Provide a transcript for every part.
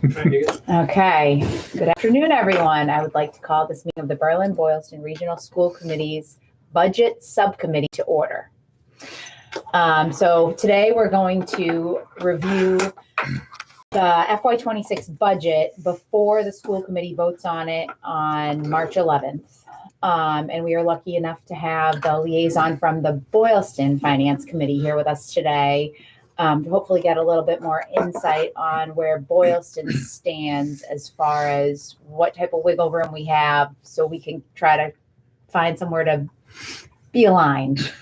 Okay, good afternoon, everyone. I would like to call this meeting of the Berlin-Boylston Regional School Committee's Budget Subcommittee to order. So today we're going to review the FY26 budget before the school committee votes on it on March 11th. And we are lucky enough to have the liaison from the Boylston Finance Committee here with us today. To hopefully get a little bit more insight on where Boylston stands as far as what type of wiggle room we have, so we can try to find somewhere to be aligned.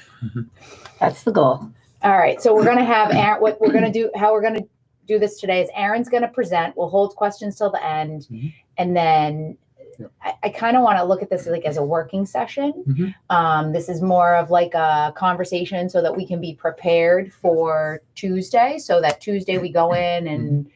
That's the goal. All right, so we're going to have Aaron, what we're going to do, how we're going to do this today is Aaron's going to present. We'll hold questions till the end, and then I kind of want to look at this like as a working session. This is more of like a conversation so that we can be prepared for Tuesday, so that Tuesday we go in and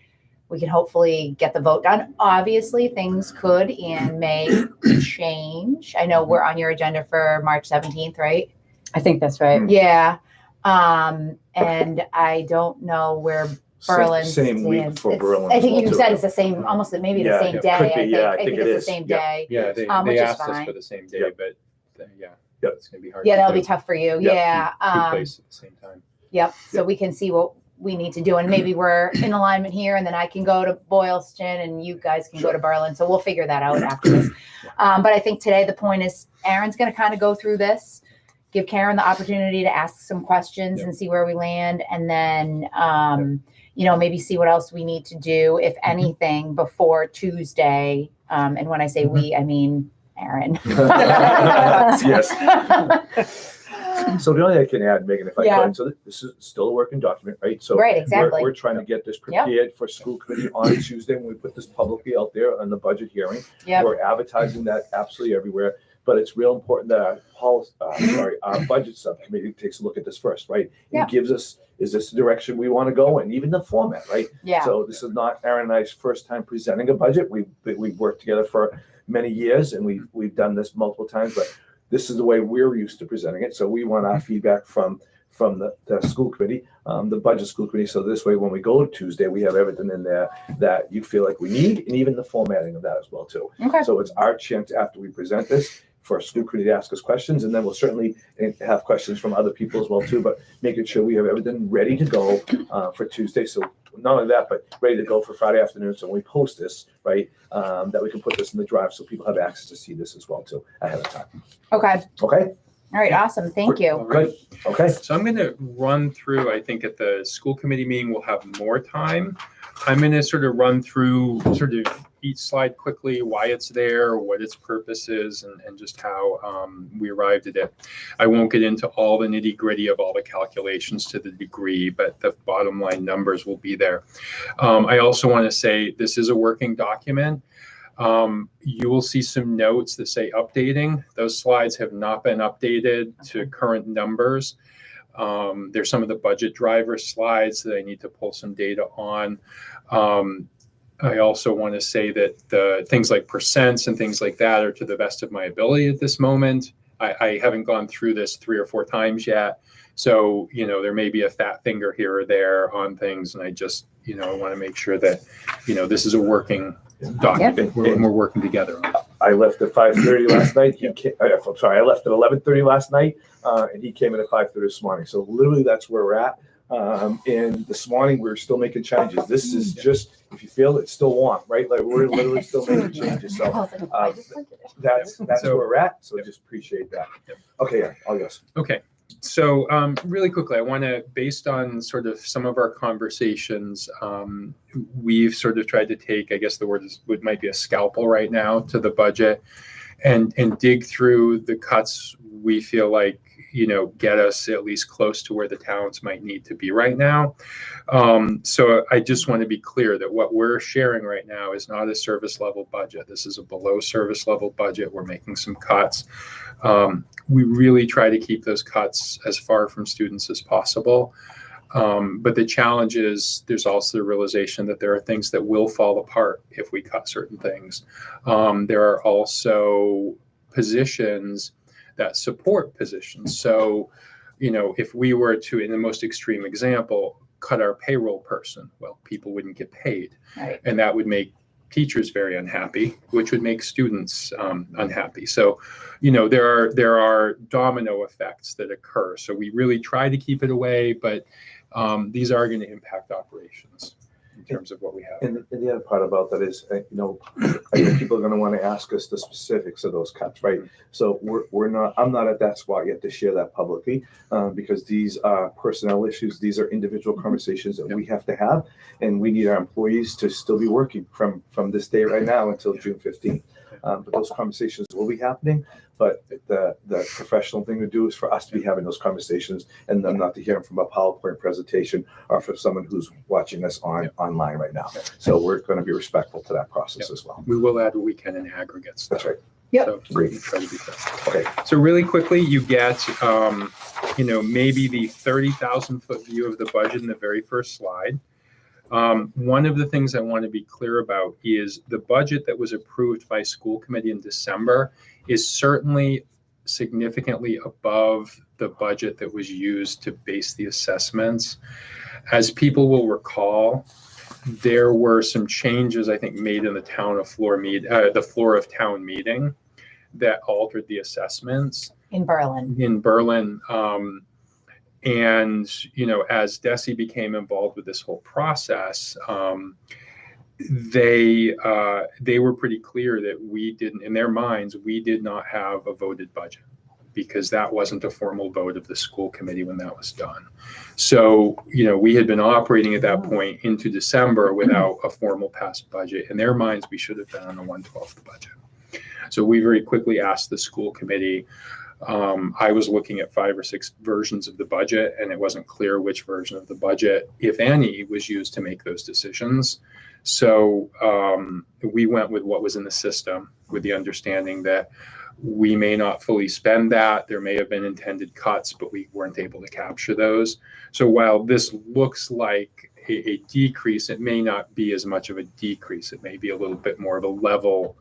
we can hopefully get the vote done. Obviously, things could and may change. I know we're on your agenda for March 17th, right? I think that's right. Yeah. And I don't know where Berlin same week for Berlin. I think you said it's the same, almost maybe the same day. I think it's the same day. Yeah, they which is asked us fine. for the same day, but it's gonna be hard. Yeah, to that'll do be tough for you. two Yeah. places at the same time. Yep. So we can see what we need to do, and maybe we're in alignment here, and then I can go to Boylston, and you guys can go to Berlin. So we'll figure that out after this. But I think today the point is Aaron's going to kind of go through this, give Karen the opportunity to ask some questions and see where we land, and then maybe see what else we need to do, if anything, before Tuesday. And when I say we, I mean Aaron. Yes. So the only thing I can add, Megan, if I could, so this is still a working document, right? So right, exactly. We're trying to get this prepared for school committee on Tuesday when we put this publicly out there on the budget hearing. We're advertising that absolutely everywhere. But it's real important that our budget subcommittee takes a look at this first, right? And gives us, is this the direction we want to go in, even the format, right? Yeah. So this is not Aaron and I's first time presenting a budget. We've worked together for many years, and we've done this multiple times, but this is the way we're used to presenting it. So we want our feedback from the school committee, the budget school committee. So this way, when we go Tuesday, we have everything in there that you feel like we need, and even the formatting of that as well too. Okay. So it's our chance after we present this for our school committee to ask us questions, and then we'll certainly have questions from other people as well too, but making sure we have everything ready to go for Tuesday. So not only that, but ready to go for Friday afternoon. So when we post this, right, that we can put this in the drive so people have access to see this as well too ahead of time. Okay. Okay. All right. Awesome. Thank you. Good. Okay. So I'm going to run through, I think at the school committee meeting, we'll have more time. I'm going to sort of run through sort of each slide quickly, why it's there, what its purpose is, and just how we arrived at it. I won't get into all the nitty gritty of all the calculations to the degree, but the bottom line numbers will be there. I also want to say this is a working document. You will see some notes that say updating. Those slides have not been updated to current numbers. There's some of the budget driver slides that I need to pull some data on. I also want to say that the things like percents and things like that are to the best of my ability at this moment. I haven't gone through this 3 or 4 times yet. So, there may be a fat finger here or there on things. And I just, I want to make sure that, this is a working document and we're working together on it. I left at 5:30 last night. I left at 11:30 last night, and he came in at 5:30 this morning. So literally that's where we're at. And this morning we're still making changes. This is just, if you feel it's still warm, right? Like we're literally still making changes. So that's where we're at. So just appreciate that. Okay, all yours. Okay. So really quickly, I want to, based on sort of some of our conversations, we've sort of tried to take, I guess the word might be a scalpel right now to the budget and dig through the cuts we feel like, get us at least close to where the towns might need to be right now. So I just want to be clear that what we're sharing right now is not a service level budget. This is a below service level budget. We're making some cuts. We really try to keep those cuts as far from students as possible. But the challenge is there's also the realization that there are things that will fall apart if we cut certain things. There are also positions that support positions. So, if we were to, in the most extreme example, cut our payroll person. Well, people wouldn't get paid. Right. And that would make teachers very unhappy, which would make students unhappy. So, there are domino effects that occur. So we really try to keep it away, but these are going to impact operations in terms of what we have. And the other part about that is, I know people are going to want to ask us the specifics of those cuts, right? So I'm not at that spot yet to share that publicly, because these are personnel issues. These are individual conversations that we have to have, and we need our employees to still be working from this day right now until June 15th. But those conversations will be happening. But the professional thing to do is for us to be having those conversations, and them not to hear them from a PowerPoint presentation or from someone who's watching us online right now. So we're going to be respectful to that process as well. We will add what we can in aggregates. That's right. Yep. So Great. we try to do that. Okay. So really quickly, you get, maybe the 30,000-foot view of the budget in the very first slide. One of the things I want to be clear about is the budget that was approved by school committee in December is certainly significantly above the budget that was used to base the assessments. As people will recall, there were some changes, I think, made in the the floor of town meeting that altered the assessments In Berlin. in Berlin. And, as DESE became involved with this whole process, they were pretty clear that we didn't, in their minds, we did not have a voted budget, because that wasn't a formal vote of the school committee when that was done. So, we had been operating at that point into December without a formal passed budget. In their minds, we should have been on a 1/12 budget. So we very quickly asked the school committee. I was looking at 5 or 6 versions of the budget, and it wasn't clear which version of the budget, if any, was used to make those decisions. So we went with what was in the system, with the understanding that we may not fully spend that. There may have been intended cuts, but we weren't able to capture those. So while this looks like a decrease, it may not be as much of a decrease. It may be a little bit more of a level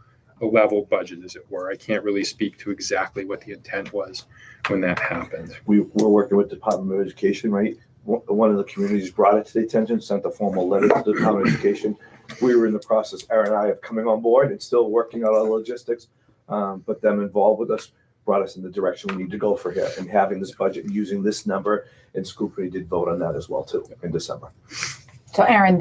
budget, as it were. I can't really speak to exactly what the intent was when that happened. We're working with the Department of Education, right? One of the communities brought it to the attention, sent a formal letter to the Department of Education. We were in the process, Aaron and I, of coming on board and still working out our logistics, but them involved with us brought us in the direction we need to go for here, and having this budget using this number, and school committee did vote on that as well too in December. So Aaron,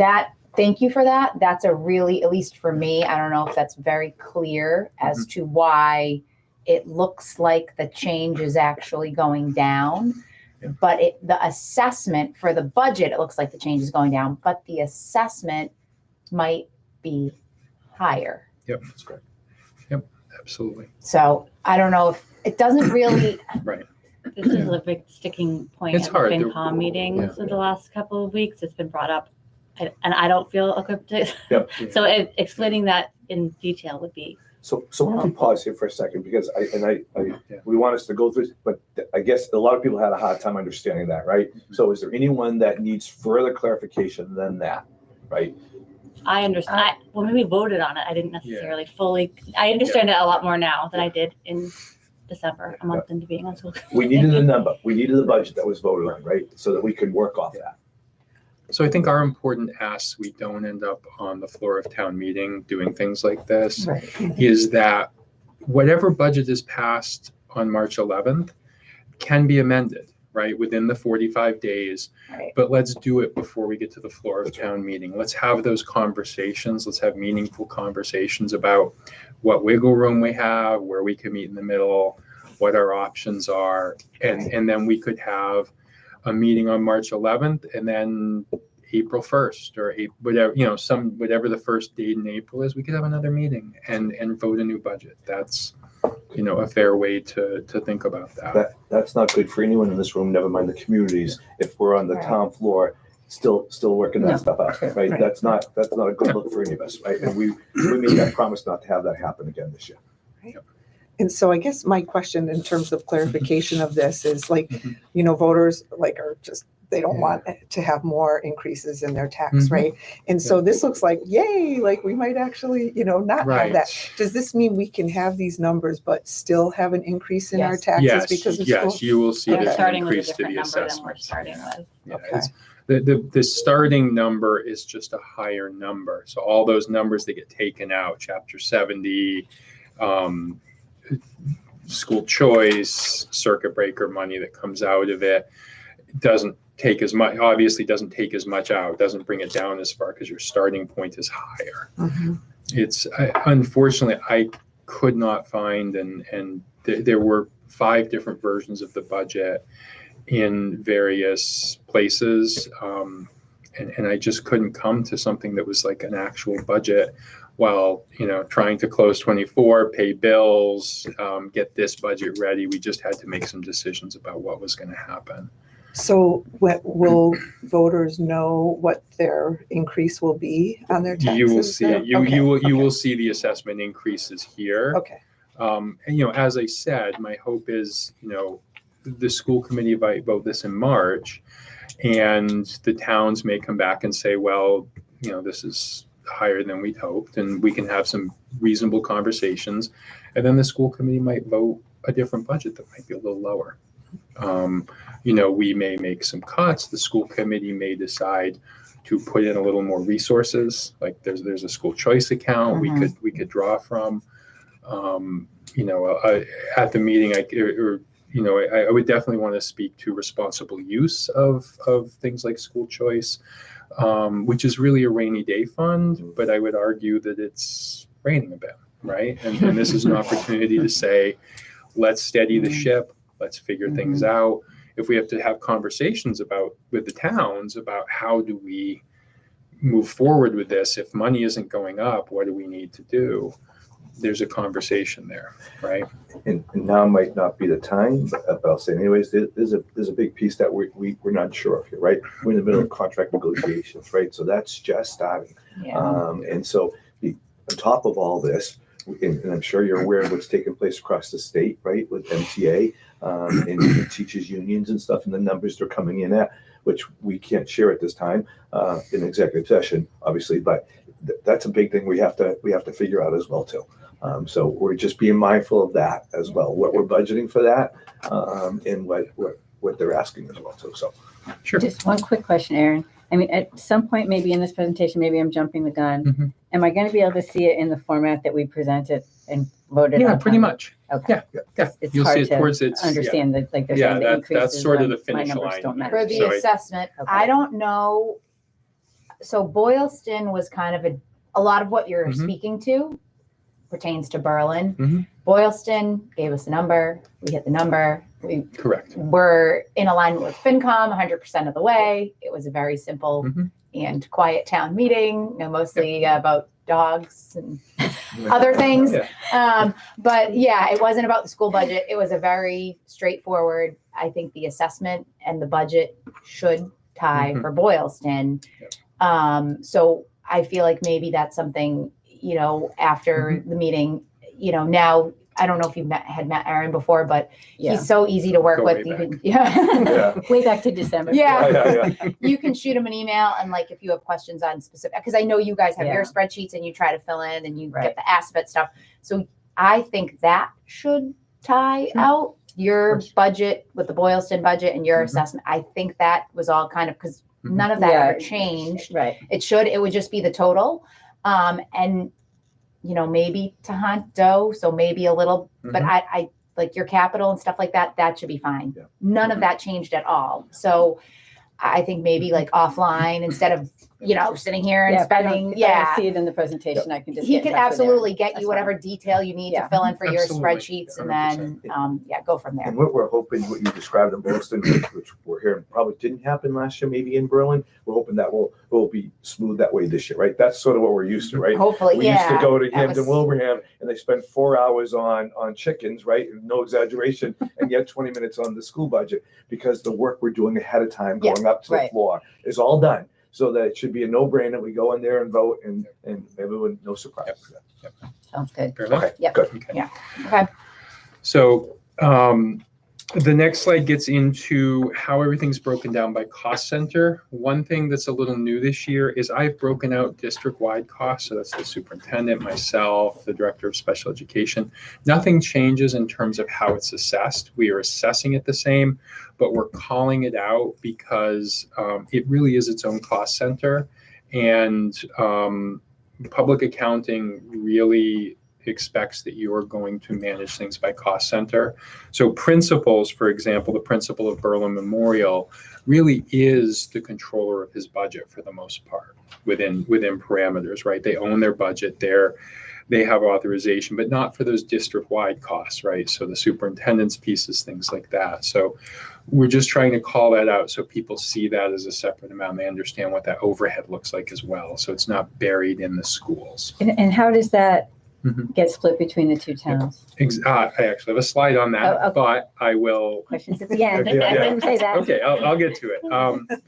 thank you for that. That's a really, at least for me, I don't know if that's very clear as to why it looks like the change is actually going down. Yeah. But the assessment for the budget, it looks like the change is going down, but the assessment might be higher. Yep, that's correct. Yep, absolutely. So I don't know if it doesn't really, Right. This is a big sticking point It's at hard. the FinCom meetings of the last couple of weeks. It's been brought up, and I don't feel equipped to. Yep. So explaining that in detail would be. So why don't we pause here for a second, because we want us to go through, but I guess a lot of people had a hard time understanding that, right? So is there anyone that needs further clarification than that, right? I understand. When we voted on it, I didn't necessarily fully. I understand it a lot more now than I did in December, a month into being on school. We needed a number. We needed a budget that was voted on, right? So that we could work off that. So I think our important asks, we don't end up on the floor of town meeting doing things like this, is that whatever budget is passed on March 11th can be amended, right, within the 45 days. Right. But let's do it before we get to the floor of town meeting. Let's have those conversations. Let's have meaningful conversations about what wiggle room we have, where we can meet in the middle, what our options are. And then we could have a meeting on March 11th, and then April 1st or whatever, whatever the first date in April is, we could have another meeting and vote a new budget. That's, a fair way to think about that. That's not good for anyone in this room, never mind the communities, if we're on the Right. town floor still working that No. stuff out, right? Right. That's not a good look for any of us, right? And we made that promise not to have that happen again this year. And so I guess my question in terms of clarification of this is like, Mhm. voters are just, they don't want to have more increases in their tax Mhm. rate. And so this looks like, yay, like we might actually, not have that. Does this mean we can have these numbers, but still have an increase in our Yes. taxes because of Yes, school? you will see They're there's an starting with a increase to different the number than we're assessments. starting with. Yeah, Okay. the starting number is just a higher number. So all those numbers that get taken out, Chapter 70, school choice, circuit breaker money that comes out of it, doesn't take as much, obviously doesn't take as much out, doesn't bring it down as far because your starting point is higher. It's unfortunately, I could not find, and there were 5 different versions of the budget in various places. And I just couldn't come to something that was like an actual budget while, trying to close 24, pay bills, get this budget ready. We just had to make some decisions about what was going to happen. So will voters know what their increase will be on their taxes? You will see it. You Okay. will see the assessment increases here. Okay. And, as I said, my hope is, the school committee might vote this in March, and the towns may come back and say, well, this is higher than we'd hoped, and we can have some reasonable conversations. And then the school committee might vote a different budget that might be a little lower. We may make some cuts. The school committee may decide to put in a little more resources. Like there's a school choice account we could draw from. At the meeting, I would definitely want to speak to responsible use of things like school choice, which is really a rainy day fund, but I would argue that it's raining a bit, right? And this is an opportunity to say, let's steady the ship, let's figure things out. If we have to have conversations with the towns about how do we move forward with this, if money isn't going up, what do we need to do? There's a conversation there, right? And now might not be the time, but I'll say anyways, there's a big piece that we're not sure of here, right? We're in the middle of contract negotiations, right? So that's just starting. And so on top of all this, and I'm sure you're aware of what's taking place across the state, right, with MTA and teachers unions and stuff, and the numbers they're coming in at, which we can't share at this time in executive session, obviously, but that's a big thing we have to figure out as well too. So we're just being mindful of that as well, what we're budgeting for that, and what they're asking as well too. So Sure. Just one quick question, Aaron. I mean, at some point, maybe in this presentation, maybe I'm jumping the gun. Am I going to be able to see it in the format that we presented and voted on? Yeah, pretty much. Okay. Yeah. It's You'll hard see it to towards its understand that, like they're Yeah, saying the that's increases sort of when the finish my numbers line don't here. match. For the So assessment, Okay. I don't know. So Boylston was kind of a lot of what you're speaking to pertains to Berlin. Boylston gave us a number. We hit the number. We Correct. were in alignment with FinCom 100% of the way. It was a very simple and quiet town meeting, mostly about dogs and other things. Yeah. But yeah, it wasn't about the school budget. It was a very straightforward. I think the assessment and the budget should tie for Boylston. So I feel like maybe that's something, after the meeting, now I don't know if you've had met Aaron before, but he's so easy to work Go with. way You back. can, yeah. Way back to December. Yeah. You can shoot him an email, and like if you have questions on specific, because I know you guys have your spreadsheets and you try to fill in and you get the aspect stuff. So I think that should tie out your budget with the Boylston budget and your assessment. I think that was all kind of because none of that ever changed. Right. It would just be the total. And maybe Tohoto, so maybe a little, but I like your capital and stuff like that, that should be fine. Yeah. None of that changed at all. So I think maybe like offline instead of, sitting here and spending. If I don't see it in the presentation, I can just. He get in could touch with Aaron. absolutely get That's you whatever detail you need to Yeah. fill in for your Absolutely. spreadsheets and then, go from there. And what we're hoping, what you described in Boston, which we're hearing probably didn't happen last year, maybe in Berlin, we're hoping that will be smooth that way this year, right? That's sort of what we're used to, right? Hopefully, We used to go to that Hampton was- Wilbraham and they spend 4 hours on chickens, right? No exaggeration, and yet 20 minutes on the school budget because the work we're doing ahead of time, going up to the right. floor, is all done. So that it should be a no-brainer. We go in there and vote, and everyone, no surprise. Sounds good. Fair enough. Okay, Yep. good. Okay. Yeah. Okay. So The next slide gets into how everything's broken down by cost center. One thing that's a little new this year is I've broken out district-wide costs. So that's the superintendent, myself, the director of special education. Nothing changes in terms of how it's assessed. We are assessing it the same, but we're calling it out because it really is its own cost center. And public accounting really expects that you are going to manage things by cost center. So principals, for example, the principal of Berlin Memorial really is the controller of his budget for the most part within parameters, right? They own their budget there. They have authorization, but not for those district-wide costs, right? So the superintendent's pieces, things like that. So we're just trying to call that out so people see that as a separate amount. They understand what that overhead looks like as well. So it's not buried in the schools. And how does that get split between the two towns? I actually have a slide on that, Oh, okay. but I will. Questions at the end. Yeah. I didn't say that. Okay, I'll get to it.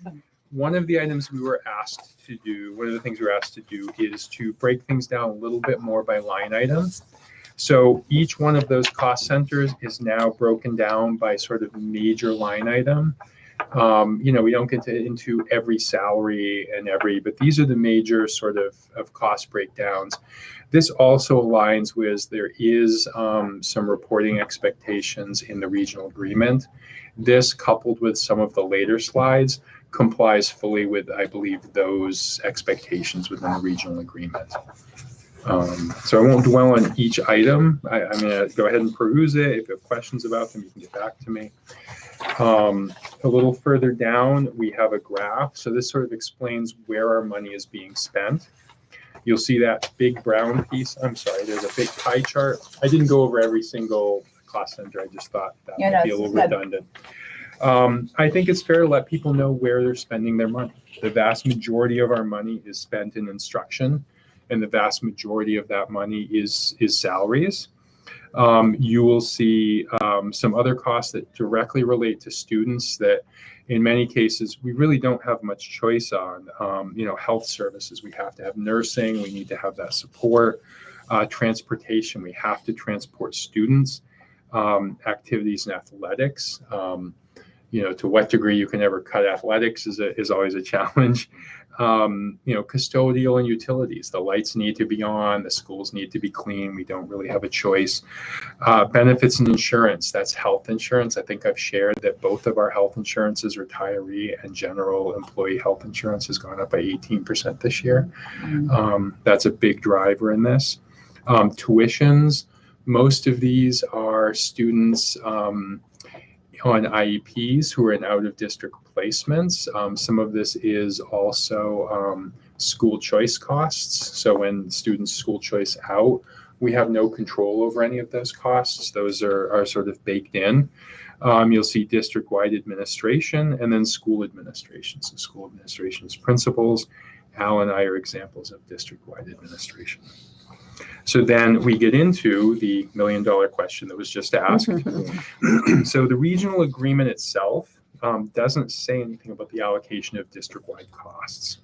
One of the items we were asked to do, one of the things we were asked to do is to break things down a little bit more by line item. So each one of those cost centers is now broken down by sort of major line item. We don't get into every salary and but these are the major sort of cost breakdowns. This also aligns with, there is some reporting expectations in the regional agreement. This, coupled with some of the later slides, complies fully with, I believe, those expectations within the regional agreement. So I won't dwell on each item. I'm going to go ahead and peruse it. If you have questions about them, you can get back to me. A little further down, we have a graph. So this sort of explains where our money is being spent. You'll see that big brown piece. I'm sorry, there's a big pie chart. I didn't go over every single cost center. I just thought that might be a little redundant. I think it's fair to let people know where they're spending their money. The vast majority of our money is spent in instruction, and the vast majority of that money is salaries. You will see some other costs that directly relate to students that in many cases we really don't have much choice on. Health services, we have to have nursing, we need to have that support. Transportation, we have to transport students. Activities and athletics. To what degree you can ever cut athletics is always a challenge. Custodial and utilities. The lights need to be on. The schools need to be clean. We don't really have a choice. Benefits and insurance. That's health insurance. I think I've shared that both of our health insurances, retiree and general employee health insurance, has gone up by 18% this year. That's a big driver in this. Tuitions. Most of these are students on IEPs who are in out-of-district placements. Some of this is also school choice costs. So when students school choice out, we have no control over any of those costs. Those are sort of baked in. You'll see district-wide administration and then school administration. So school administration's principals. Al and I are examples of district-wide administration. So then we get into the million-dollar question that was just asked. So the regional agreement itself doesn't say anything about the allocation of district-wide costs.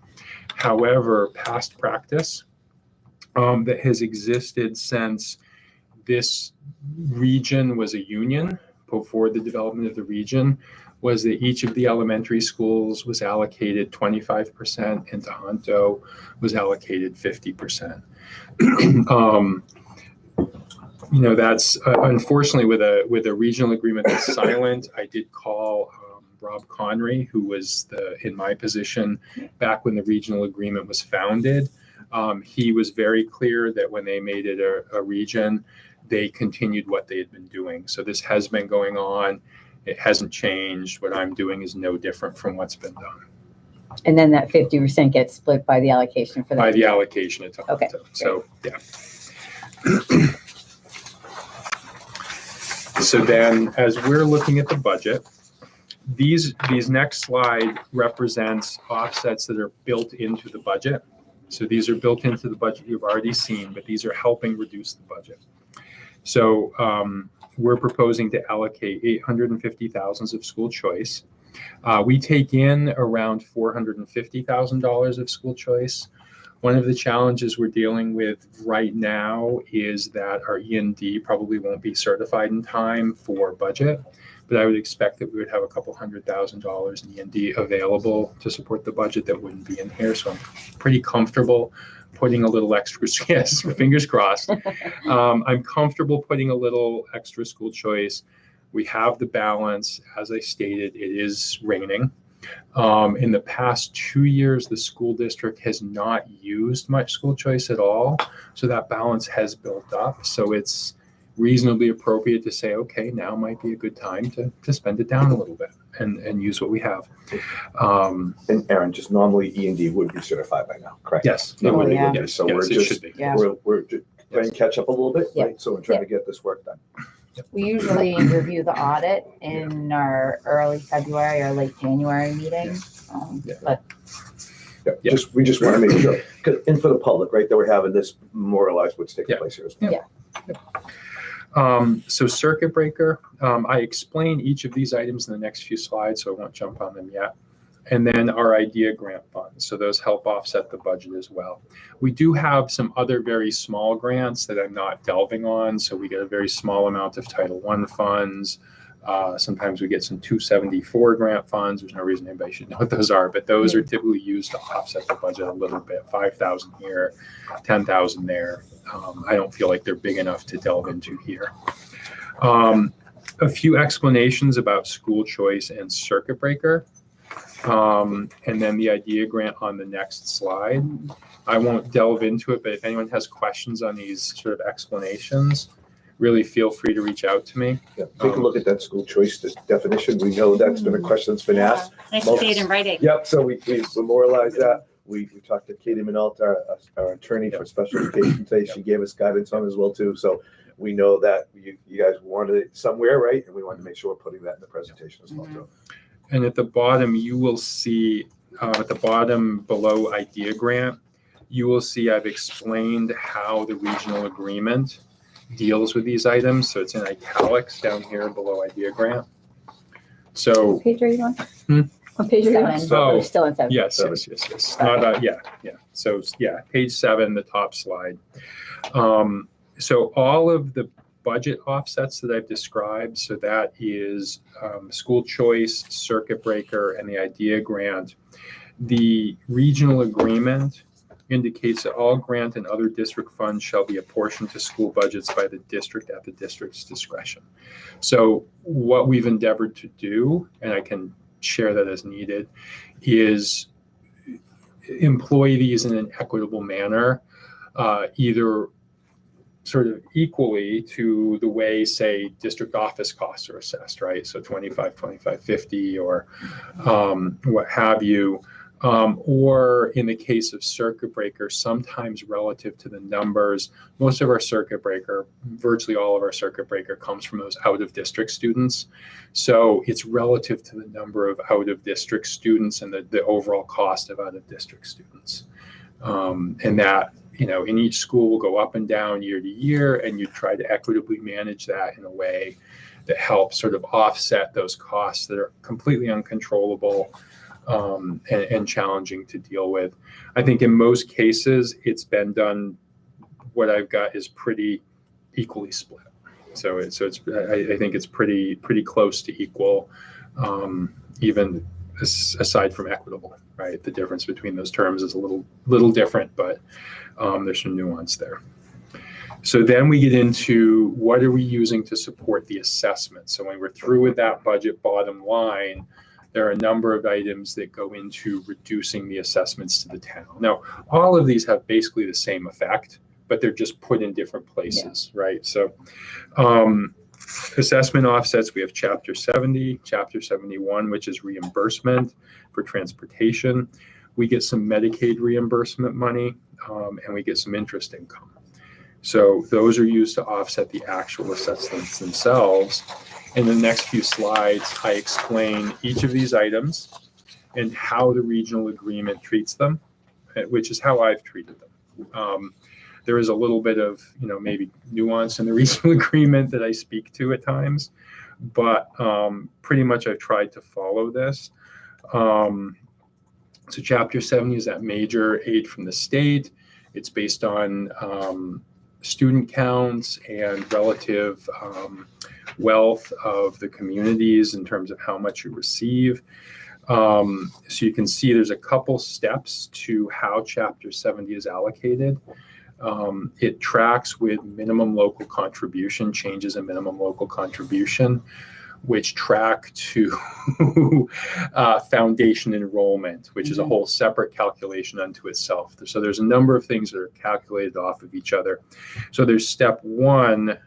However, past practice that has existed since this region was a union, before the development of the region, was that each of the elementary schools was allocated 25% and Tohoto was allocated 50%. That's unfortunately with a regional agreement that's silent. I did call Rob Conry, who was in my position back when the regional agreement was founded. He was very clear that when they made it a region, they continued what they had been doing. So this has been going on. It hasn't changed. What I'm doing is no different from what's been done. And then that 50% gets split by the allocation for that. By the allocation at Tohoto. Okay, So, yeah. So then, as we're looking at the budget, these next slide represents offsets that are built into the budget. So these are built into the budget you've already seen, but these are helping reduce the budget. So we're proposing to allocate $850,000 of school choice. We take in around $450,000 of school choice. One of the challenges we're dealing with right now is that our E&D probably won't be certified in time for budget, but I would expect that we would have a couple $100,000 in E&D available to support the budget that wouldn't be in here. So I'm pretty comfortable putting a little extra, yes, fingers crossed. I'm comfortable putting a little extra school choice. We have the balance. As I stated, it is raining. In the past 2 years, the school district has not used much school choice at all. So that balance has built up. So it's reasonably appropriate to say, okay, now might be a good time to spend it down a little bit and use what we have. And Aaron, just normally E&D would be certified by now, correct? Yes. It would be, yeah. okay, so Yes, we're it just, should be. Yeah. we're just playing catch up a little bit, Yeah. right? So we're trying to get this work done. We usually review the audit in our early February or late January meeting. Yeah. But Yeah, we just want to make sure, 'cause- and for the public, right, that we're having this memorialize what's taking Yeah. place here as well. Yeah. So circuit breaker, I explain each of these items in the next few slides, so I won't jump on them yet. And then our idea grant funds, so those help offset the budget as well. We do have some other very small grants that I'm not delving on, so we get a very small amount of Title I funds. Sometimes we get some 274 grant funds. There's no reason anybody should know what those are, but those are typically used to offset the budget a little bit. 5,000 here, 10,000 there. I don't feel like they're big enough to delve into here. A few explanations about school choice and circuit breaker. And then the idea grant on the next slide. I won't delve into it, but if anyone has questions on these sort of explanations, really feel free to reach out to me. Yeah, take a look at that school choice definition. We know that's been a question that's been asked. Nice to see it in writing. Yep, so we memorialized that. We talked to Katie Minolta, our attorney for special education today. She gave us guidance on it as well too. So we know that you guys wanted it somewhere, right? And we wanted to make sure we're putting that in the presentation as well too. And at the bottom, you will see, at the bottom below idea grant, you will see I've explained how the regional agreement deals with these items. So it's in italics down here below idea grant. So What page are you on? Hmm? What page are you on? Seven. Oh. We're still on 7. yes. Not, yeah. So yeah, page 7, the top slide. So all of the budget offsets that I've described, so that is school choice, circuit breaker, and the idea grant. The regional agreement indicates that all grant and other district funds shall be apportioned to school budgets by the district at the district's discretion. So what we've endeavored to do, and I can share that as needed, is employ these in an equitable manner, either sort of equally to the way, say, district office costs are assessed, right? So 25, 50, or what have you. Or in the case of circuit breaker, sometimes relative to the numbers. Most of our circuit breaker, virtually all of our circuit breaker comes from those out of district students. So it's relative to the number of out of district students and the overall cost of out of district students. And that, in each school will go up and down year to year, and you try to equitably manage that in a way that helps sort of offset those costs that are completely uncontrollable and challenging to deal with. I think in most cases, it's been done. What I've got is pretty equally split. So I think it's pretty close to equal, even aside from equitable, right? The difference between those terms is a little different, but there's some nuance there. So then we get into what are we using to support the assessment? So when we're through with that budget bottom line, there are a number of items that go into reducing the assessments to the town. Now, all of these have basically the same effect, but they're just put in different places, right? So assessment offsets, we have Chapter 70, Chapter 71, which is reimbursement for transportation. We get some Medicaid reimbursement money, and we get some interest income. So those are used to offset the actual assessments themselves. In the next few slides, I explain each of these items and how the regional agreement treats them, which is how I've treated them. There is a little bit of, maybe nuance in the regional agreement that I speak to at times, but pretty much I've tried to follow this. So Chapter 70 is that major aid from the state. It's based on student counts and relative wealth of the communities in terms of how much you receive. So you can see there's a couple steps to how Chapter 70 is allocated. It tracks with minimum local contribution, changes in minimum local contribution, which track to foundation enrollment, which is a whole separate calculation unto itself. So there's a number of things that are calculated off of each other. So there's step one,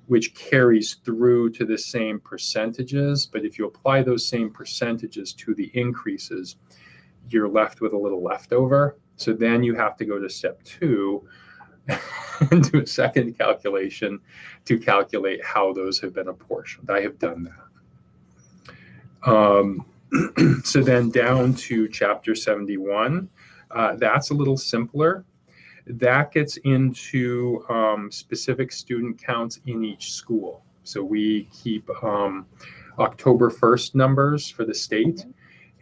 which carries through to the same percentages, but if you apply those same percentages to the increases, you're left with a little leftover. So then you have to go to step two and do a second calculation to calculate how those have been apportioned. I have done that. So then down to Chapter 71, that's a little simpler. That gets into specific student counts in each school. So we keep October 1st numbers for the state,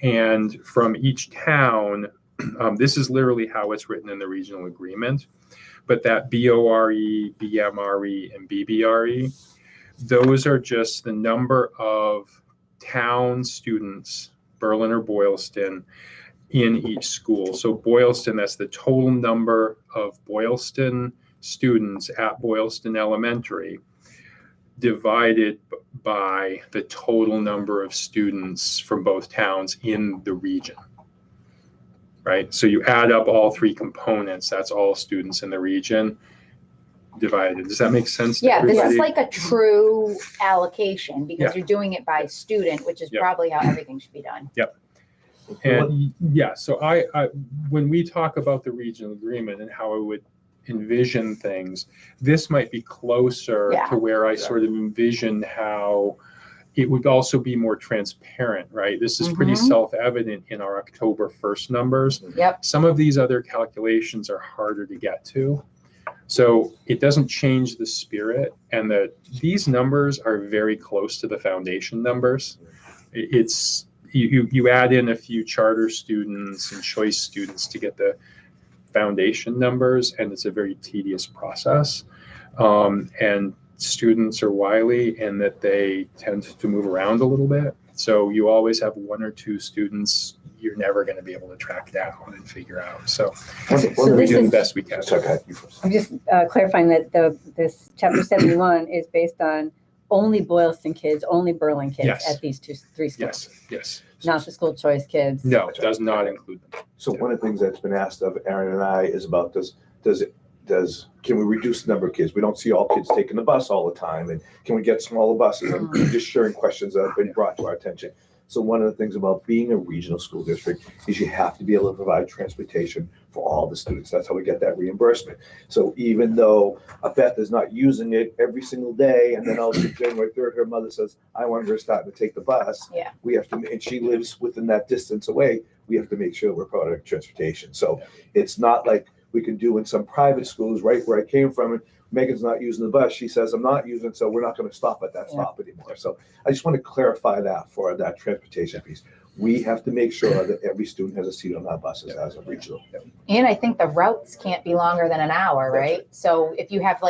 and from each town, this is literally how it's written in the regional agreement, but that BORE, BMRE, and BBRE, those are just the number of town students, Berlin or Boylston, in each school. So Boylston, that's the total number of Boylston students at Boylston Elementary divided by the total number of students from both towns in the region. Right? So you add up all three components, that's all students in the region divided. Does that make sense to Yeah, this everybody? is like a true allocation because you're doing it by student, which is Yep. probably how everything should be done. And yeah, so I when we talk about the regional agreement and how I would envision things, this might be closer Yeah. to where I sort of envision how it would also be more transparent, right? This is pretty Mhm. self-evident in our October 1st numbers. Yep. Some of these other calculations are harder to get to. So it doesn't change the spirit, and these numbers are very close to the foundation numbers. It's you add in a few charter students and choice students to get the foundation numbers, and it's a very tedious process. And students are wily in that they tend to move around a little bit. So you always have one or two students you're never going to be able to track down and figure out. So So we're this doing the is- best we can. Sorry, go ahead, you first. I'm just clarifying that this Chapter 71 is based on only Boylston kids, only Berlin kids Yes. at these three schools, Yes. not the school choice kids. No, it does not include them. So one of the things that's been asked of Aaron and I is about can we reduce the number of kids? We don't see all kids taking the bus all the time, and can we get smaller buses? And just sharing questions that have been brought to our attention. So one of the things about being a regional school district is you have to be able to provide transportation for all the students. That's how we get that reimbursement. So even though Beth is not using it every single day, and then also January 3rd, her mother says, I want her to start to take the bus. Yeah. We have to, and she lives within that distance away, we have to make sure we're providing transportation. So it's not like we can do in some private schools, right where I came from, and Megan's not using the bus. She says, I'm not using it, so we're not going to stop at that stop anymore. So I just want to clarify that for that transportation piece. We have to make sure that every student has a seat on our buses as a regional. And I think the routes can't be longer than an hour, That's right? So if you have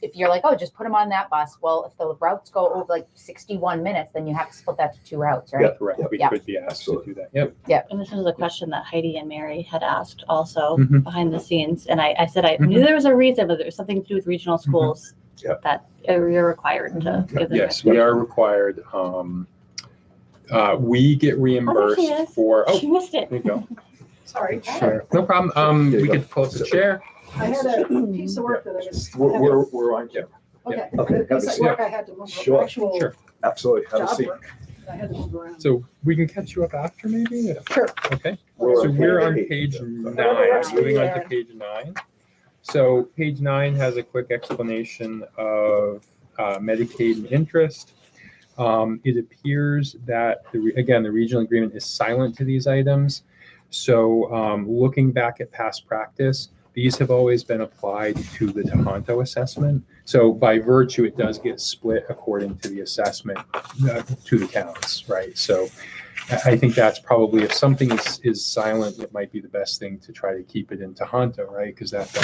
if you're like, oh, just put them on that bus. Well, if the routes go over like 61 minutes, then you have to split that to two routes, right? Correct. We Yeah. could be asked to do that. Yep. And this was a question that Heidi and Mary had asked also Mhm. behind the scenes. And I said I knew there was a reason, but there was something to do with regional schools Yep. that you're required to give them. Yes, we are required. We get reimbursed is. for. Oh, She missed it. there you go. Sorry. Sure. No problem. There you We go. could pull up the chair. I had a piece of work that I was. We're on camera. Okay. Okay, I had a piece have a of seat. work I had to move, Sure, actual sure. Absolutely. Have a job seat. work. I had to move around. So we can catch you up after maybe? Sure. Okay. We're So on we're on page page eight. nine, moving on to page 9. So page 9 has a quick explanation of Medicaid and interest. It appears that, again, the regional agreement is silent to these items. So looking back at past practice, these have always been applied to the Tohoto assessment. So by virtue, it does get split according to the assessment to the towns, right? So I think that's probably, if something is silent, it might be the best thing to try to keep it in Tohoto, right? Because that then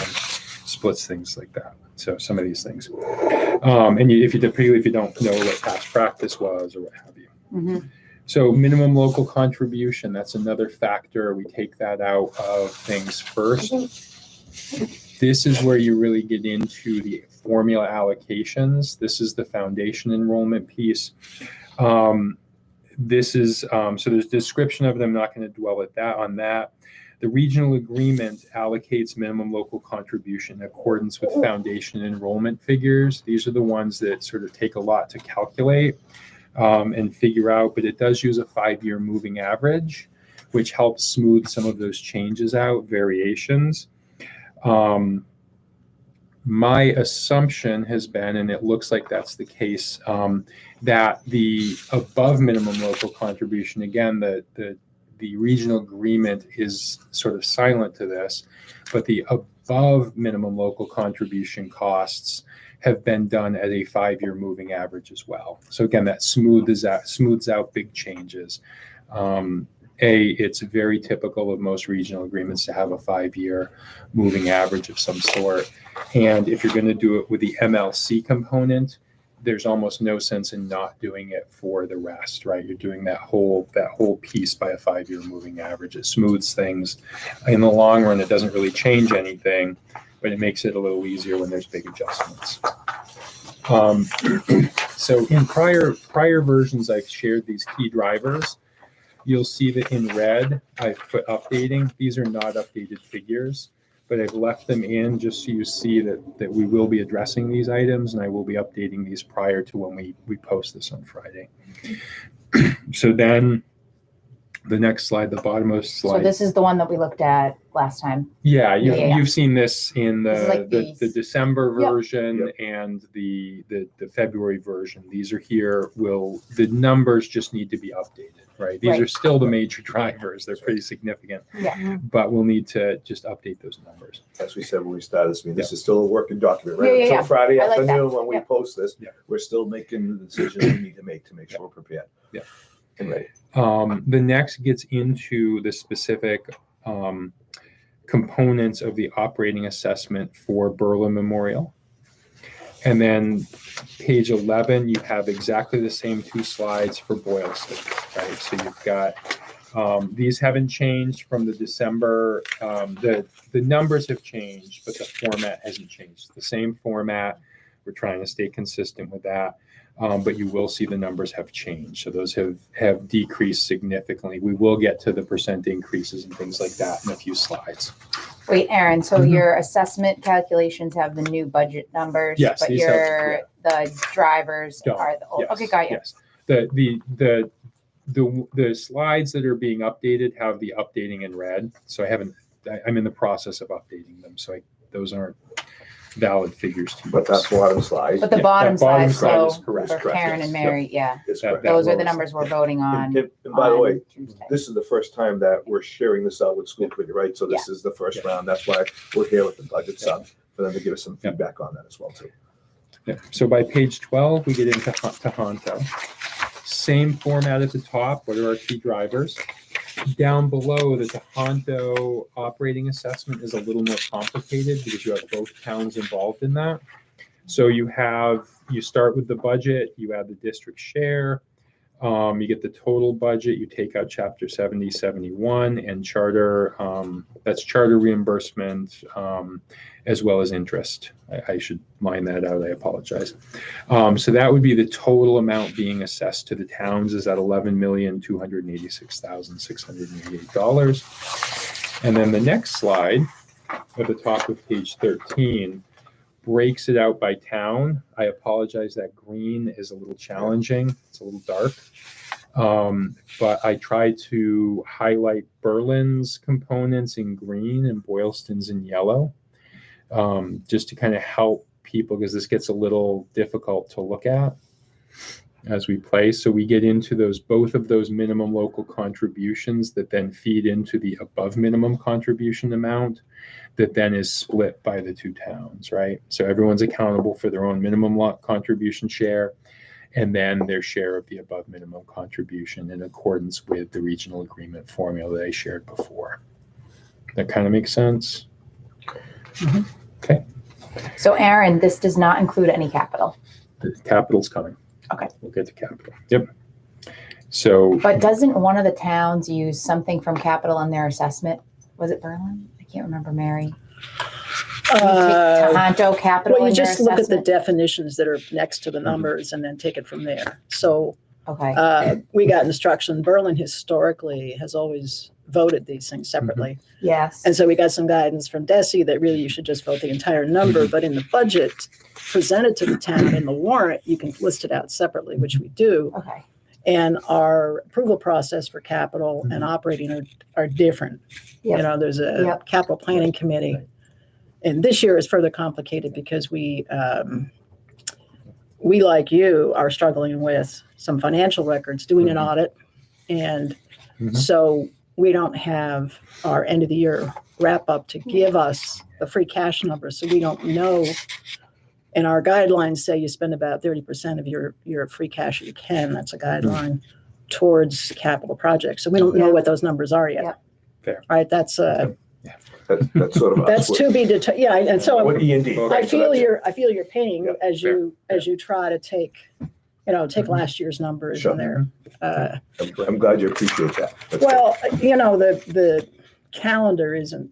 splits things like that. So some of these things. And particularly if you don't know what past practice was or what have you. Mhm. So minimum local contribution, that's another factor. We take that out of things first. This is where you really get into the formula allocations. This is the foundation enrollment piece. This is, so there's a description of it. I'm not going to dwell on that. The regional agreement allocates minimum local contribution in accordance with foundation enrollment figures. These are the ones that sort of take a lot to calculate and figure out, but it does use a 5-year moving average, which helps smooth some of those changes out, variations. My assumption has been, and it looks like that's the case, that the above minimum local contribution, again, the regional agreement is sort of silent to this, but the above minimum local contribution costs have been done at a 5-year moving average as well. So again, that smooths out big changes. It's very typical of most regional agreements to have a 5-year moving average of some sort. And if you're going to do it with the MLC component, there's almost no sense in not doing it for the rest, right? You're doing that whole piece by a 5-year moving average. It smooths things. In the long run, it doesn't really change anything, but it makes it a little easier when there's big adjustments. So in prior versions, I've shared these key drivers. You'll see that in red, I've put updating. These are not updated figures, but I've left them in just so you see that we will be addressing these items, and I will be updating these prior to when we post this on Friday. So then the next slide, the bottommost slide. So this is the one that we looked at last time. Yeah, Yeah. you've seen this in This is like the December Yep. version and the February version. These are here. The numbers just need to be updated, right? These Right. are still the major drivers. They're pretty significant. Yeah. But we'll need to just update those numbers. As we said when we started this meeting, this is still a working document, right? Yeah, yeah, Until yeah. Friday I like that. afternoon when we Yeah. post this, Yeah. we're still making the decisions we need to make sure we're prepared. Yeah. And ready. The next gets into the specific components of the operating assessment for Berlin Memorial. And then page 11, you have exactly the same 2 slides for Boylston, right? So you've got, these haven't changed from the December, the numbers have changed, but the format hasn't changed. The same format, we're trying to stay consistent with that. But you will see the numbers have changed. So those have decreased significantly. We will get to the percent increases and things like that in a few slides. Wait, Aaron, so Mhm. your assessment calculations have the new budget numbers? Yes, But these have- the drivers Don't. are the old, Yes, okay, got you. Yes. The slides that are being updated have the updating in red. So I'm in the process of updating them. So those aren't valid figures to use. But that's bottom slide. But the Yeah, bottom that bottom side, slide so is correct. for Correct, Karen yes. and Mary, yeah, It's that- correct. that those are the was- numbers we're voting on. And by the on way, Tuesday. this is the first time that we're sharing this out with school committee, right? So this is the first round. That's why we're here with the budget sub, for them to give us some Yeah. feedback on that as well too. Yeah. So by page 12, we get into Tohoto. Same format at the top. What are our key drivers? Down below, the Tohoto operating assessment is a little more complicated because you have both towns involved in that. So you start with the budget, you add the district share, you get the total budget, you take out chapter 70, 71 and charter, that's charter reimbursement, as well as interest. I should line that out, I apologize. So that would be the total amount being assessed to the towns is at $11,286,688. And then the next slide at the top of page 13 breaks it out by town. I apologize, that green is a little challenging. It's a little dark. But I try to highlight Berlin's components in green and Boylston's in yellow, just to kind of help people because this gets a little difficult to look at as we play. So we get into both of those minimum local contributions that then feed into the above minimum contribution amount that then is split by the 2 towns, right? So everyone's accountable for their own minimum contribution share and then their share of the above minimum contribution in accordance with the regional agreement formula that I shared before. That kind of makes sense? Mhm. Okay. So Aaron, this does not include any capital, The capital's coming. Okay. We'll get to capital. Yep. So but doesn't one of the towns use something from capital in their assessment? Was it Berlin? I can't remember, Mary. Tohoto capital Well, you in your just look at the assessment? definitions that are next to the numbers and then take it from there. So Okay, we got instruction. Berlin historically has always voted these things separately. yes. And so we got some guidance from DESI that really you should just vote the entire number. But in the budget presented to the town in the warrant, you can list it out separately, which we do. Okay, And our approval process for capital and operating are different. Yep. You know, there's a Yep. capital planning committee. And this year is further complicated because we, like you, are struggling with some financial records, doing an audit. And Mhm. so we don't have our end of the year wrap up to give us the free cash number. So we don't know. And our guidelines say you spend about 30% of your free cash you can. That's a guideline towards capital projects. So we don't know Yeah. what those numbers are yet. Yeah. Fair. Right. That's That's sort of us. that's to be determined. Yeah. And so What E&D. Well, I right, so feel that's- your pain Yeah, as you try to take last year's numbers Sure. and their I'm glad you appreciate that. That's good. well, the calendar isn't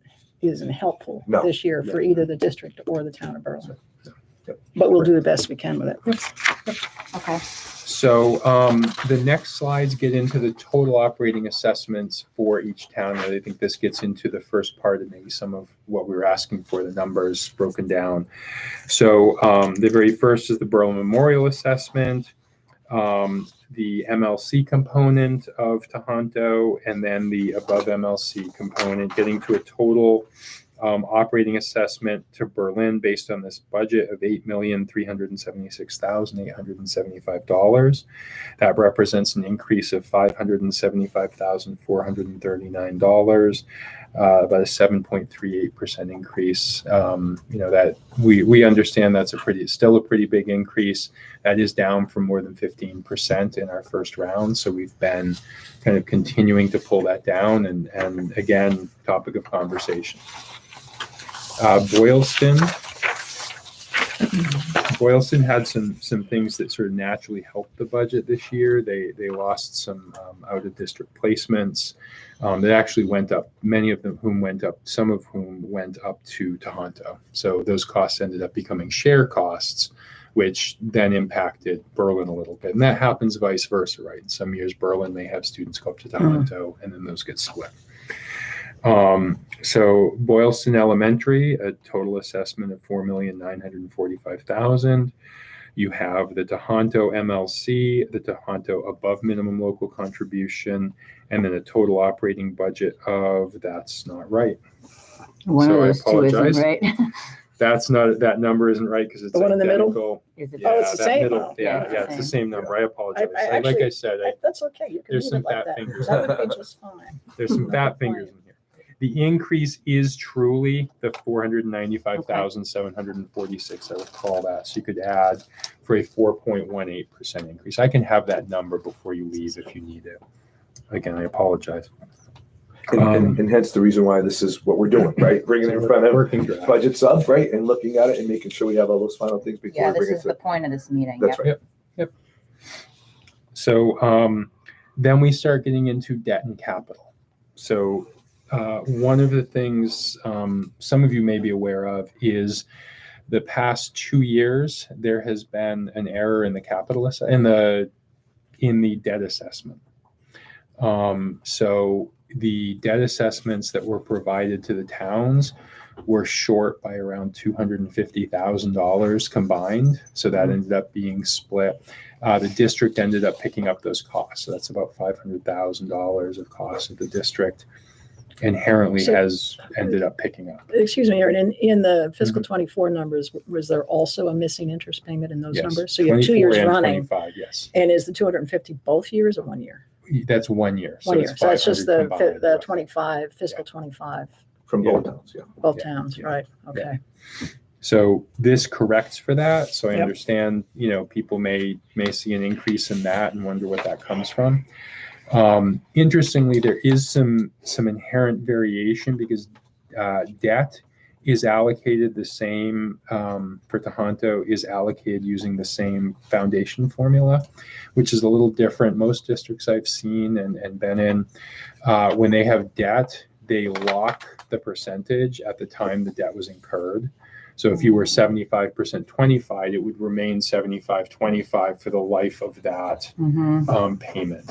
helpful No. this year for either the district or the town of Berlin. Yep. But we'll do the best we can with it. okay. So the next slides get into the total operating assessments for each town. And I think this gets into the first part of maybe some of what we were asking for, the numbers broken down. So the very first is the Berlin Memorial Assessment, the MLC component of Tohoto, and then the above MLC component, getting to a total operating assessment to Berlin based on this budget of $8,376,875. That represents an increase of $575,439, about a 7.38% increase. That we understand that's still a pretty big increase. That is down from more than 15% in our first round. So we've been kind of continuing to pull that down, and again, topic of conversation. Boylston had some things that sort of naturally helped the budget this year. They lost some out of district placements that actually went up. Many of them went up. Some of whom went up to Tohoto. So those costs ended up becoming share costs, which then impacted Berlin a little bit. And that happens vice versa, right? In some years, Berlin may have students go up to Tohoto, and then those get split. So Boylston Elementary, a total assessment of $4,945,000. You have the Tohoto MLC, the Tohoto above minimum local contribution, and then a total operating budget of, that's not right. One So I of those two isn't apologize. right. That number isn't right because it's The one in the middle? identical. Is it- Oh, it's the that same? middle- Oh, Yeah, yeah, it's the same number. I apologize. I Like actually- I said, That's okay. You can There's leave some it like fat that. fingers. That would be just fine. there's some fat fingers in here. The increase is truly the 495,746. I recall that. So you could add for a 4.18% increase. I can have that number before you leave if you need it. Again, I apologize. And hence the reason why this is what we're doing, right? Bringing it in front of Working draft. budget sub, right? And looking at it and making sure we have all those final things before Yeah, we this bring it is to. the point of this meeting. That's Yep. right. So then we start getting into debt and capital. So one of the things some of you may be aware of is the past 2 years there has been an error in the capital in the debt assessment. So the debt assessments that were provided to the towns were short by around $250,000 combined. So that ended up being split. The district ended up picking up those costs. So that's about $500,000 of costs that the district inherently So- has ended up picking up. Excuse me, Aaron, in the fiscal 24 numbers, was there also a missing interest payment in those Yes. numbers? So you have 2 24 years and running. 25, yes. And is the 250 both years or 1 year? That's 1 year. 1 year. it's So that's just 500 combined, the roughly. 25, fiscal 25, From Yeah. both towns, yeah. both Yeah. towns, Yeah. right? Okay. So this corrects for that. So I Yep. understand, people may see an increase in that and wonder what that comes from. Interestingly, there is some inherent variation because debt is allocated the same for Tohoto, is allocated using the same foundation formula, which is a little different. Most districts I've seen and been in, when they have debt, they lock the percentage at the time the debt was incurred. So if you were 75% 25, it would remain 75-25 for the life of that payment.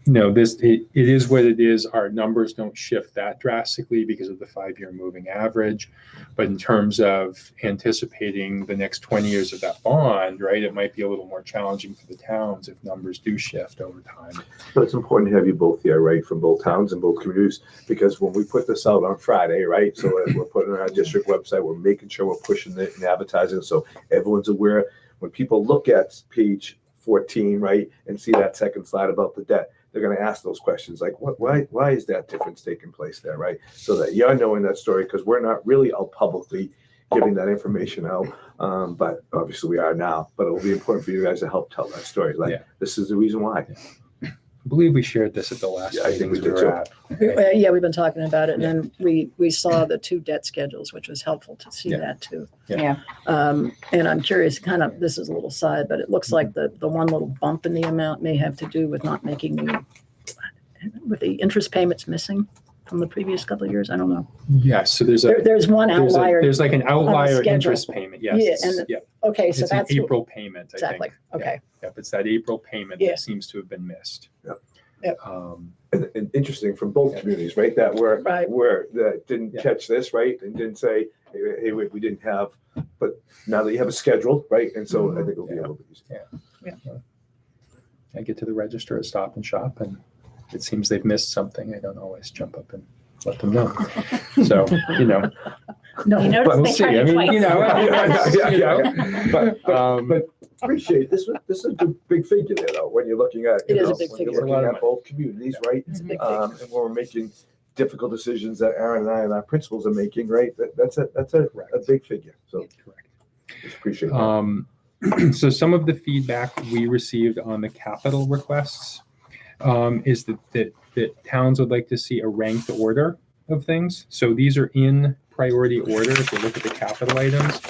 It is what it is. Our numbers don't shift that drastically because of the 5-year moving average. But in terms of anticipating the next 20 years of that bond, right, it might be a little more challenging for the towns if numbers do shift over time. But it's important to have you both here, right, from both towns and both communities, because when we put this out on Friday, right, so as we're putting it on our district website, we're making sure we're pushing it and advertising so everyone's aware. When people look at page 14, right, and see that second slide about the debt, they're going to ask those questions like, why is that difference taking place there, right? So that you're knowing that story, because we're not really out publicly giving that information out, but obviously we are now. But it will be important for you guys to help tell that story. Like, this is the reason why. I believe we shared this at the last Yeah, I think meetings we we did were too. at. Yeah, we've been talking about it, and then we saw the 2 debt schedules, which was helpful to see that too. Yeah. And I'm curious, kind of, this is a little side, but it looks like the one little bump in the amount may have to do with not making with the interest payments missing from the previous couple of years. I don't know. Yes, so there's There's one outlier. there's like an outlier schedule. interest payment. Yes, Yeah, and yeah. Okay, so It's an that's April payment. I exactly. think. Okay. Yep, it's that April payment Yeah. that seems to have been missed. Yep. Yep. And interesting from both communities, right? That that didn't catch this, right? And didn't say, hey, we didn't have, but now that you have a schedule, right? And so I think it'll be a little bit easier. I get to the register at Stop and Shop, and it seems they've missed something. I don't always jump up and let them know. So, No, You notice but we'll they see. charge I you mean, twice. But appreciate this. This is a big figure there, though. When you're looking at, It is a know, big when figure. You're It's a lot looking of at both communities, right? it's a big thing. And when we're making difficult decisions that Aaron and I and our principals are making, right? That's a big figure. So Correct. just appreciate that. So some of the feedback we received on the capital requests is that towns would like to see a ranked order of things. So these are in priority order if you look at the capital items.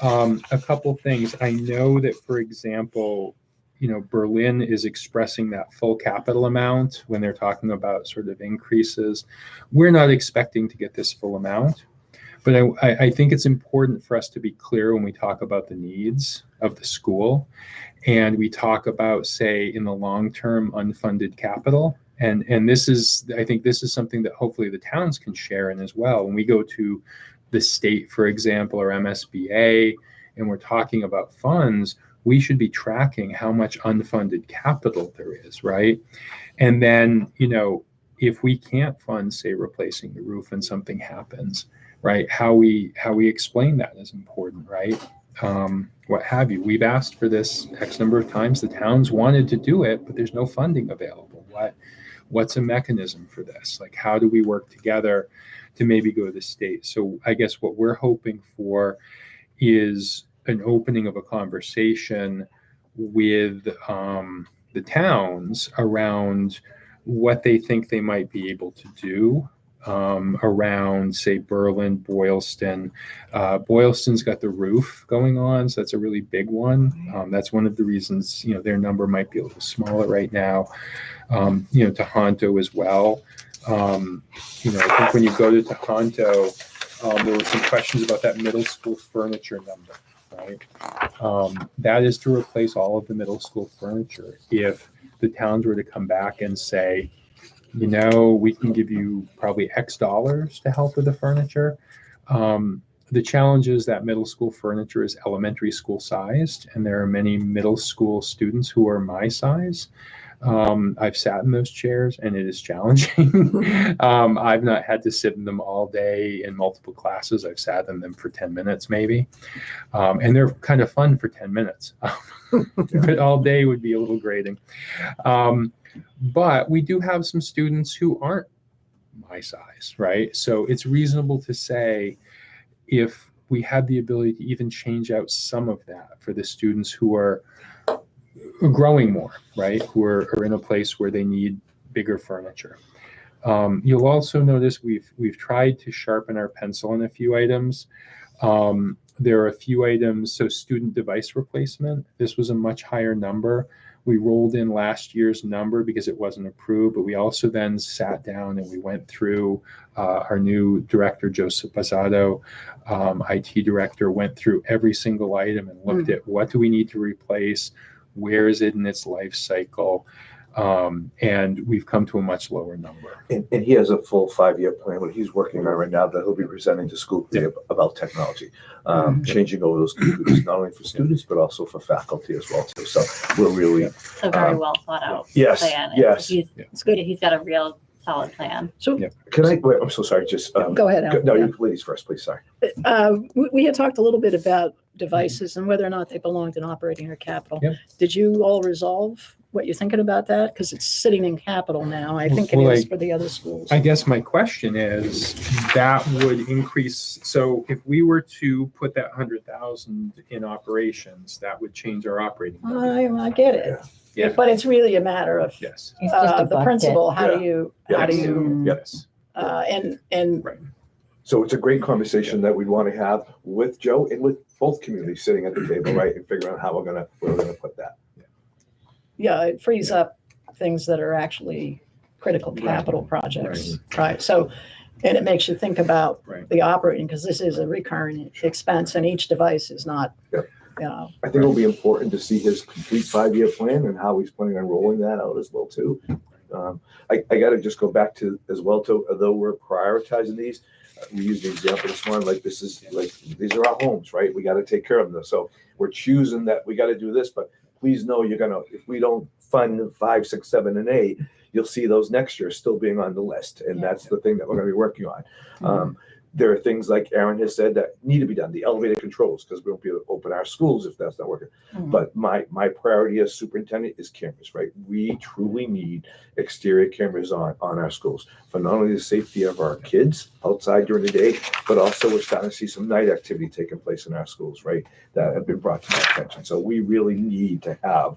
A couple things. I know that, for example, Berlin is expressing that full capital amount when they're talking about sort of increases. We're not expecting to get this full amount. But I think it's important for us to be clear when we talk about the needs of the school, and we talk about, say, in the long term, unfunded capital. And I think this is something that hopefully the towns can share in as well. When we go to the state, for example, or MSBA, and we're talking about funds, we should be tracking how much unfunded capital there is, right? And then, if we can't fund, say, replacing the roof and something happens, right? How we explain that is important, right? What have you. We've asked for this X number of times. The towns wanted to do it, but there's no funding available. What's a mechanism for this? Like, how do we work together to maybe go to the state? So I guess what we're hoping for is an opening of a conversation with the towns around what they think they might be able to do around, say, Berlin, Boylston. Boylston's got the roof going on, so that's a really big one. That's one of the reasons, their number might be a little smaller right now. Tohoto as well. I think when you go to Tohoto, there were some questions about that middle school furniture number, right? That is to replace all of the middle school furniture. If the towns were to come back and say, we can give you probably X dollars to help with the furniture. The challenge is that middle school furniture is elementary school sized, and there are many middle school students who are my size. I've sat in those chairs and it is challenging. I've not had to sit in them all day in multiple classes. I've sat in them for 10 minutes maybe. And they're kind of fun for 10 minutes, but all day would be a little grating. But we do have some students who aren't my size, right? So it's reasonable to say if we had the ability to even change out some of that for the students who are growing more, right? Who are in a place where they need bigger furniture. You'll also notice we've tried to sharpen our pencil on a few items. There are a few items, so student device replacement, this was a much higher number. We rolled in last year's number because it wasn't approved, but we also then sat down and we went through our new director, Joseph Bazzado, IT director, went through every single item and looked at what do we need to replace, where is it in its life cycle, and we've come to a much lower number. And he has a full 5-year plan, what he's working on right now, that he'll be presenting to school committee about technology, changing over those computers, not only for students, but also for faculty as well, too. So we're really, So very well thought out yes, plan. yes. It's good. He's got a real solid plan. So Yeah. Can I, wait, I'm so sorry, just, go ahead, Alan. no, you ladies first, please, sorry. We had talked a little bit about devices and whether or not they belonged in operating or capital. Yep. Did you all resolve what you're thinking about that? Because it's sitting in capital now. I think it Well, is I- for the other schools. I guess my question is, that would increase, so if we were to put that 100,000 in operations, that would change our operating budget. I get it. Yeah. But it's really a matter of Yes, It's just a the bucket. principle. How Yeah. do you, Yes. and right. So it's a great conversation that we'd want to have with Joe and with both communities sitting at the table, right? And figuring out how we're gonna put that. yeah, it frees up things that are actually critical capital projects. Right. So, and it makes you think about Right. the operating, because this is a recurring expense and each device is not, Yep. you know, I think it'll be important to see his complete 5-year plan and how he's planning on rolling that out as well, too. I gotta just go back to as well, too, although we're prioritizing these, we used the example this morning, like this is like, these are our homes, right? We gotta take care of them. So we're choosing that we gotta do this, but please know you're gonna, if we don't fund 5, 6, 7, and 8, you'll see those next year still being on the list. And that's the thing that we're gonna be working on. There are things like Aaron has said that need to be done, the elevator controls, because we won't be able to open our schools if that's not working. But my priority as superintendent is cameras, right? We truly need exterior cameras on our schools for not only the safety of our kids outside during the day, but also we're starting to see some night activity taking place in our schools, right? That have been brought to my attention. So we really need to have,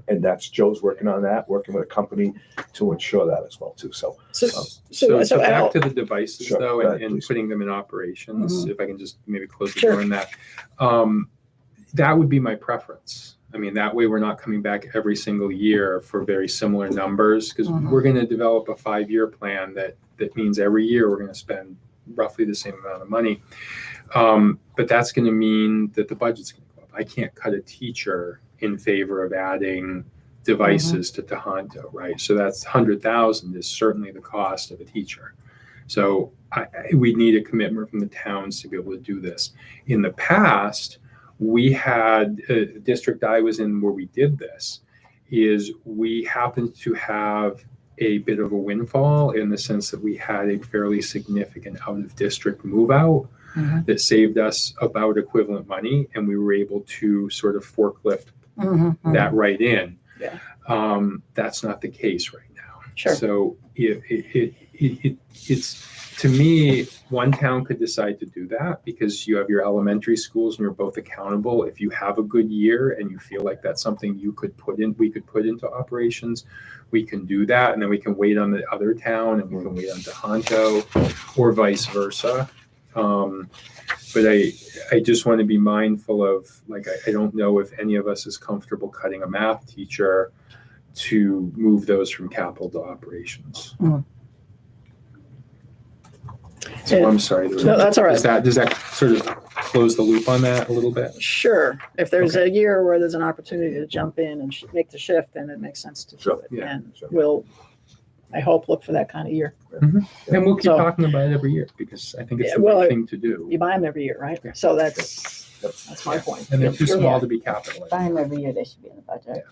and that's Joe's working on that, working with a company to ensure that as well, too. So So Al, back to the devices Sure, though, go ahead, and please. putting them in operations, if I can just maybe close the Sure. door on that. That would be my preference. I mean, that way we're not coming back every single year for very similar numbers, because we're gonna develop a 5-year plan that means every year we're gonna spend roughly the same amount of money. But that's gonna mean that the budget's gonna go up. I can't cut a teacher in favor of adding devices to Tohoto, right? So that's 100,000 is certainly the cost of a teacher. So we need a commitment from the towns to be able to do this. In the past, we had a district I was in where we did this, is we happened to have a bit of a windfall in the sense that we had a fairly significant out of district move out that saved us about equivalent money, and we were able to sort of forklift that right in. Yeah. That's not the case right now. Sure. So it's, to me, one town could decide to do that because you have your elementary schools and you're both accountable. If you have a good year and you feel like that's something we could put into operations, we can do that. And then we can wait on the other town and we can wait on Tohoto or vice versa. But I just want to be mindful of, like, I don't know if any of us is comfortable cutting a math teacher to move those from capital to operations. So I'm sorry. No, that's all right. Does that sort of close the loop on that a little bit? Sure. If there's a year where there's an opportunity to jump in and make the shift, then it makes sense to do Sure. it. Yeah, And sure. we'll, I hope, look for that kind of year. And we'll keep So- talking about it every year because I think it's Yeah, the well, right thing to do. You buy them every year, right? Yeah. So that's my point. And they're too You're small right. to be capitalized. Buy them every year, they should be in the budget.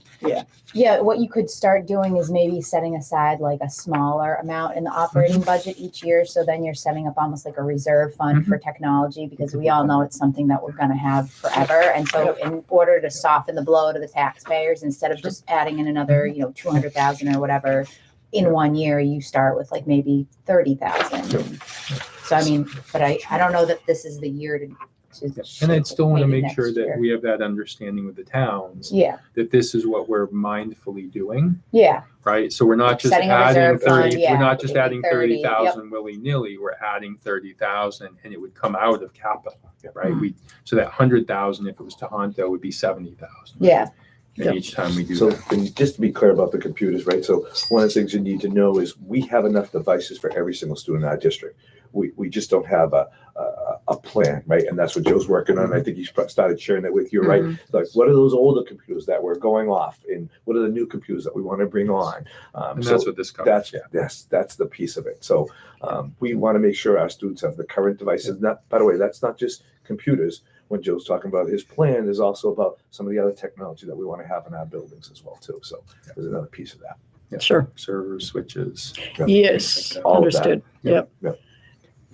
Yeah, what you could start doing is maybe setting aside like a smaller amount in the operating budget each year. So then you're setting up almost like a reserve fund for technology, because we all know it's something that we're gonna have forever. And so in order to soften the blow to the taxpayers, instead of just adding in another, 200,000 or whatever in one year, you start with like maybe 30,000. So I mean, but I don't know that this is the year to And I'd still want to maybe make sure next that year. we have that understanding with the towns, Yeah, that this is what we're mindfully doing, yeah, right? So we're not just Setting a adding reserve fund, 30, yeah, we're not just maybe adding 30, 30,000 willy-nilly, we're adding 30,000 and it would come out of capital, right? So that 100,000, if it was Tohoto, would be 70,000. yeah. And Yep. each time we do So, that. and just to be clear about the computers, right? So one of the things you need to know is we have enough devices for every single student in our district. We just don't have a plan, right? And that's what Joe's working on. I think he's started sharing that with you, right? Like, what are those older computers that were going off, and what are the new computers that we want to bring on? And So that's what this covers, that's the piece of it. So we want to make sure our students have the current devices. Not, by the way, that's not just computers. When Joe's talking about his plan, is also about some of the other technology that we want to have in our buildings as well too. So there's another piece of that. Yeah. Sure. Servers, switches. Yes, Like that. All of that. understood. Yep.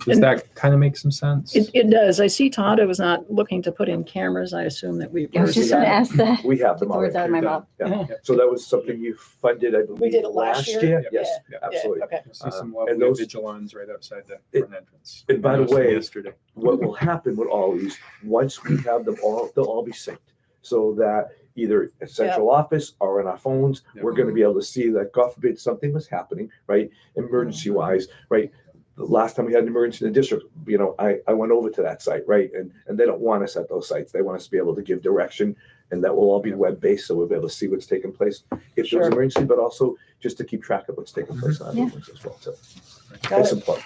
Does that kind of make some sense? It does. I see Todd was not looking to put in cameras. I assume that we. I was just gonna ask that. We have them Took the words already. out of my mouth. Yeah. So that was something you funded, I believe, did it last year? Yes, Yeah. absolutely. Okay. You'll see some and lovely those- Vigilons right outside the It- front entrance. and by I the noticed them way, yesterday. What will happen with all these, once we have them all, they'll all be synced. So that either at central office or in our phones, Yeah. we're gonna be able to see that, God forbid, something was happening, right? Emergency wise, right? The last time we had an emergency in the district, I went over to that site, right? And they don't want us at those sites. They want us to be able to give direction, and that will all be web-based, so we'll be able to see what's taking place if there's Sure. an emergency, but also just to keep track of what's taking place on our Yeah. buildings as well, too. Got It's it. important.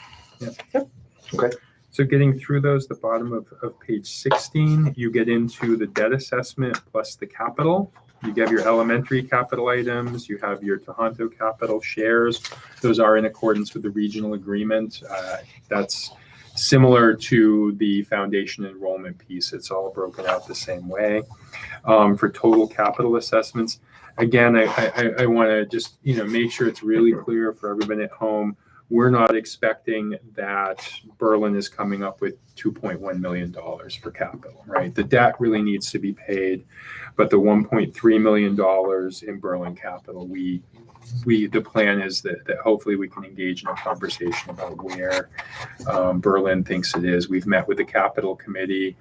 So getting through those, the bottom of page 16, you get into the debt assessment plus the capital. You have your elementary capital items, you have your Tohoto capital shares. Those are in accordance with the regional agreement. That's similar to the foundation enrollment piece. It's all broken out the same way. For total capital assessments, again, I want to just make sure it's really clear for everyone at home. We're not expecting that Berlin is coming up with $2.1 million for capital, right? The debt really needs to be paid, but the $1.3 million in Berlin capital, the plan is that hopefully we can engage in a conversation about where Berlin thinks it is. We've met with the capital committee.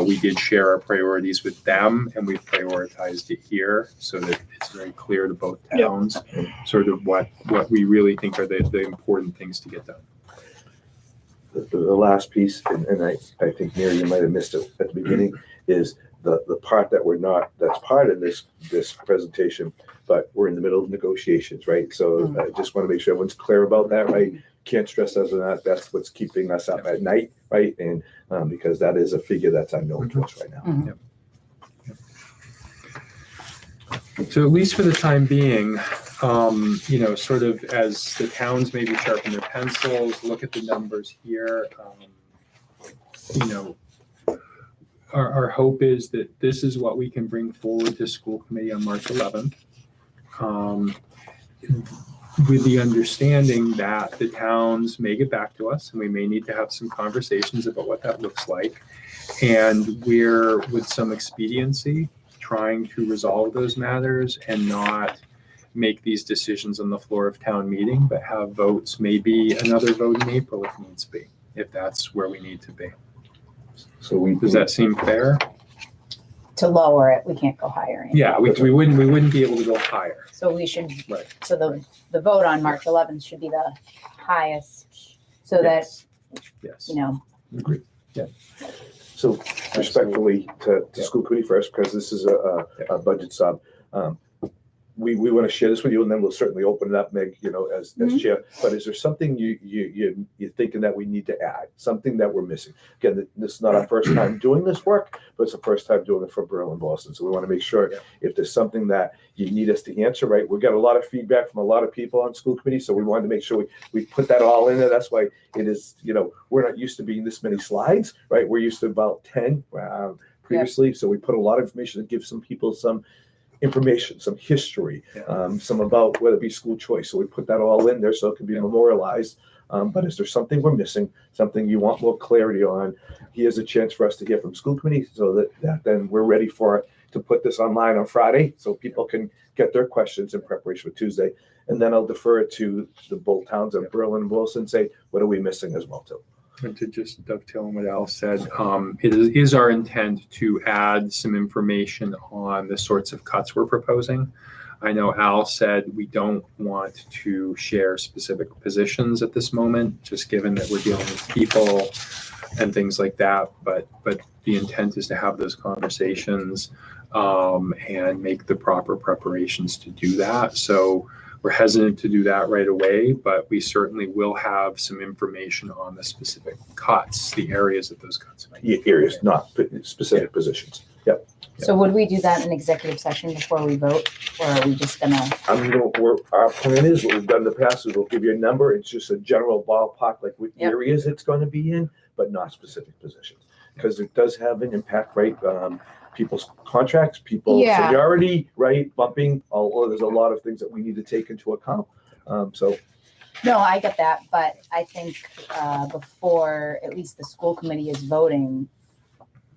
We did share our priorities with them, and we've prioritized it here so that it's very clear to both towns sort of what we really think are the important things to get done. The last piece, and I think, Mary, you might have missed it at the beginning, is the part that's part of this presentation, but we're in the middle of negotiations, right? So I just want to make sure everyone's clear about that, right? Can't stress us on that. That's what's keeping us up at night, right? And because that is a figure that's unknown to us right now. So at least for the time being, sort of as the towns maybe sharpen their pencils, look at the numbers here, our hope is that this is what we can bring forward to school committee on March 11th. With the understanding that the towns may get back to us and we may need to have some conversations about what that looks like. And we're, with some expediency, trying to resolve those matters and not make these decisions on the floor of town meeting, but have votes, maybe another vote in April if needs be, if that's where we need to be. So Does that seem fair? To lower it, we can't go higher. Yeah, we wouldn't be able to go higher. So we should, Right. so the vote on March 11th should be the highest, so that, Yes. Agreed. Yeah. So respectfully to school committee first, because this is a budget sub. We want to share this with you, and then we'll certainly open it up, Meg, as chair. But is there something you're thinking that we need to add? Something that we're missing? Again, this is not our first time doing this work, but it's the first time doing it for Berlin Boston. So we want to make sure if there's something that you need us to answer, right? We've got a lot of feedback from a lot of people on school committee, so we wanted to make sure we put that all in there. That's why it is, we're not used to being this many slides, right? We're used to about 10 previously. So we put a lot of information to give some people some information, some history, some about whether it be school choice. So we put that all in there so it can be memorialized. But is there something we're missing, something you want more clarity on? Here's a chance for us to hear from school committee so that then we're ready to put this online on Friday so people can get their questions in preparation for Tuesday. And then I'll defer it to the both towns of Berlin and Wilson, say, what are we missing as well too? And to just dovetail on what Al said, it is our intent to add some information on the sorts of cuts we're proposing. I know Al said we don't want to share specific positions at this moment, just given that we're dealing with people and things like that. But the intent is to have those conversations and make the proper preparations to do that. So we're hesitant to do that right away, but we certainly will have some information on the specific cuts, the areas that those cuts might be. Areas, not specific positions. Yep. So would we do that in executive session before we vote, or are we just gonna? Our plan is, what we've done in the past is we'll give you a number. It's just a general ballpark, like what Yep. areas it's going to be in, but not specific positions. Because it does have an impact, right? People's contracts, people's Yeah. seniority, right? Bumping, there's a lot of things that we need to take into account. So No, I get that, but I think before at least the school committee is voting,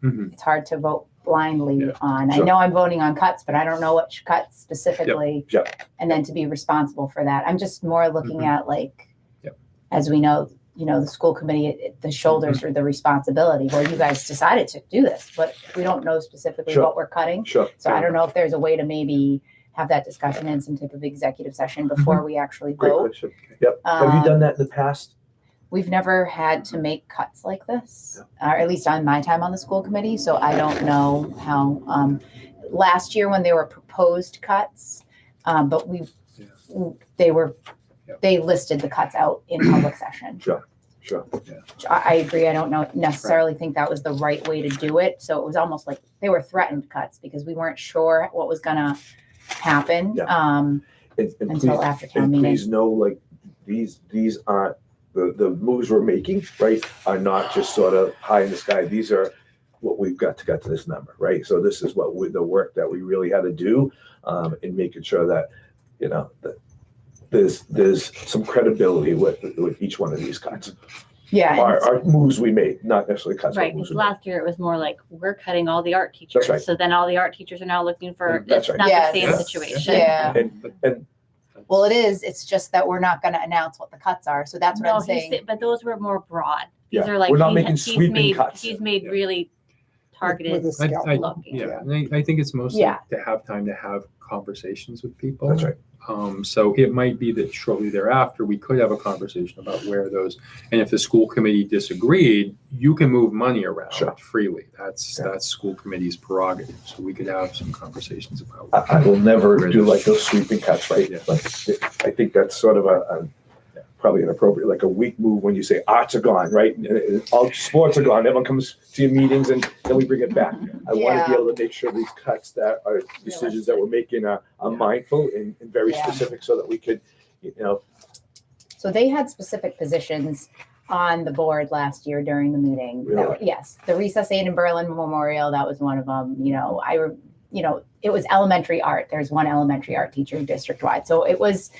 Mhm. it's hard to vote blindly Yeah. on. I Sure. know I'm voting on cuts, but I don't know which cuts specifically. Yep. And then to be responsible for that. I'm just more looking Mhm. at like, Yep. as we know, the school committee, the shoulders or the responsibility. Well, you guys decided to do this, but we don't know specifically Sure. what we're cutting. sure. So I don't know if there's a way to maybe have that discussion in some type of executive session before we actually Great vote. question. Yep. Have you done Um, that in the past? We've never had to make cuts like this, or at least on my time on the school committee, so I don't know how, last year when there were proposed cuts, but they listed the cuts out in public session. Sure. I agree, I don't necessarily think that was the right way to do it, so it was almost like they were threatened cuts because we weren't sure what was gonna happen, And until after town and meeting. please know, like, these aren't, the moves we're making, right, are not just sort of high in the sky. These are what we've got to get to this number, right? So this is the work that we really had to do in making sure that, that there's some credibility with each one of these cuts. Yeah, and Our moves we made, not necessarily cuts, but Right, moves because we made. last year it was more like, we're cutting all the art teachers. right. So then all the art teachers are now looking for, That's it's right. not Yes. the same Yeah. situation. Yeah. And well, it is, it's just that we're not gonna announce what the cuts are, so that's what No, I'm saying. but those were more broad. These Yeah, are like, we're not making sweeping made, cuts. he's made Yeah. really With targeted a scalpel. looking. Yeah, and I think it's mostly Yeah. to have time to have conversations with people. That's right. So it might be that shortly thereafter, we could have a conversation about where those, and if the school committee disagreed, you can move money around Sure. freely. That's Yeah. school committee's prerogative. So we could have some conversations about. I will never do like those sweeping cuts, right? Yeah. Like, I think that's sort of probably inappropriate, like a weak move when you say arts are gone, right? And all sports are gone, everyone comes to your meetings and then we bring it back. I want to Yeah. be able to make sure these cuts that are decisions that we're making are mindful and very Yeah. specific so that we could, So they had specific positions on the board last year during the meeting. That Really? were- Yes, the Recess Aid and Berlin Memorial, that was one of them, it was elementary art. There's one elementary art teacher district-wide. So it was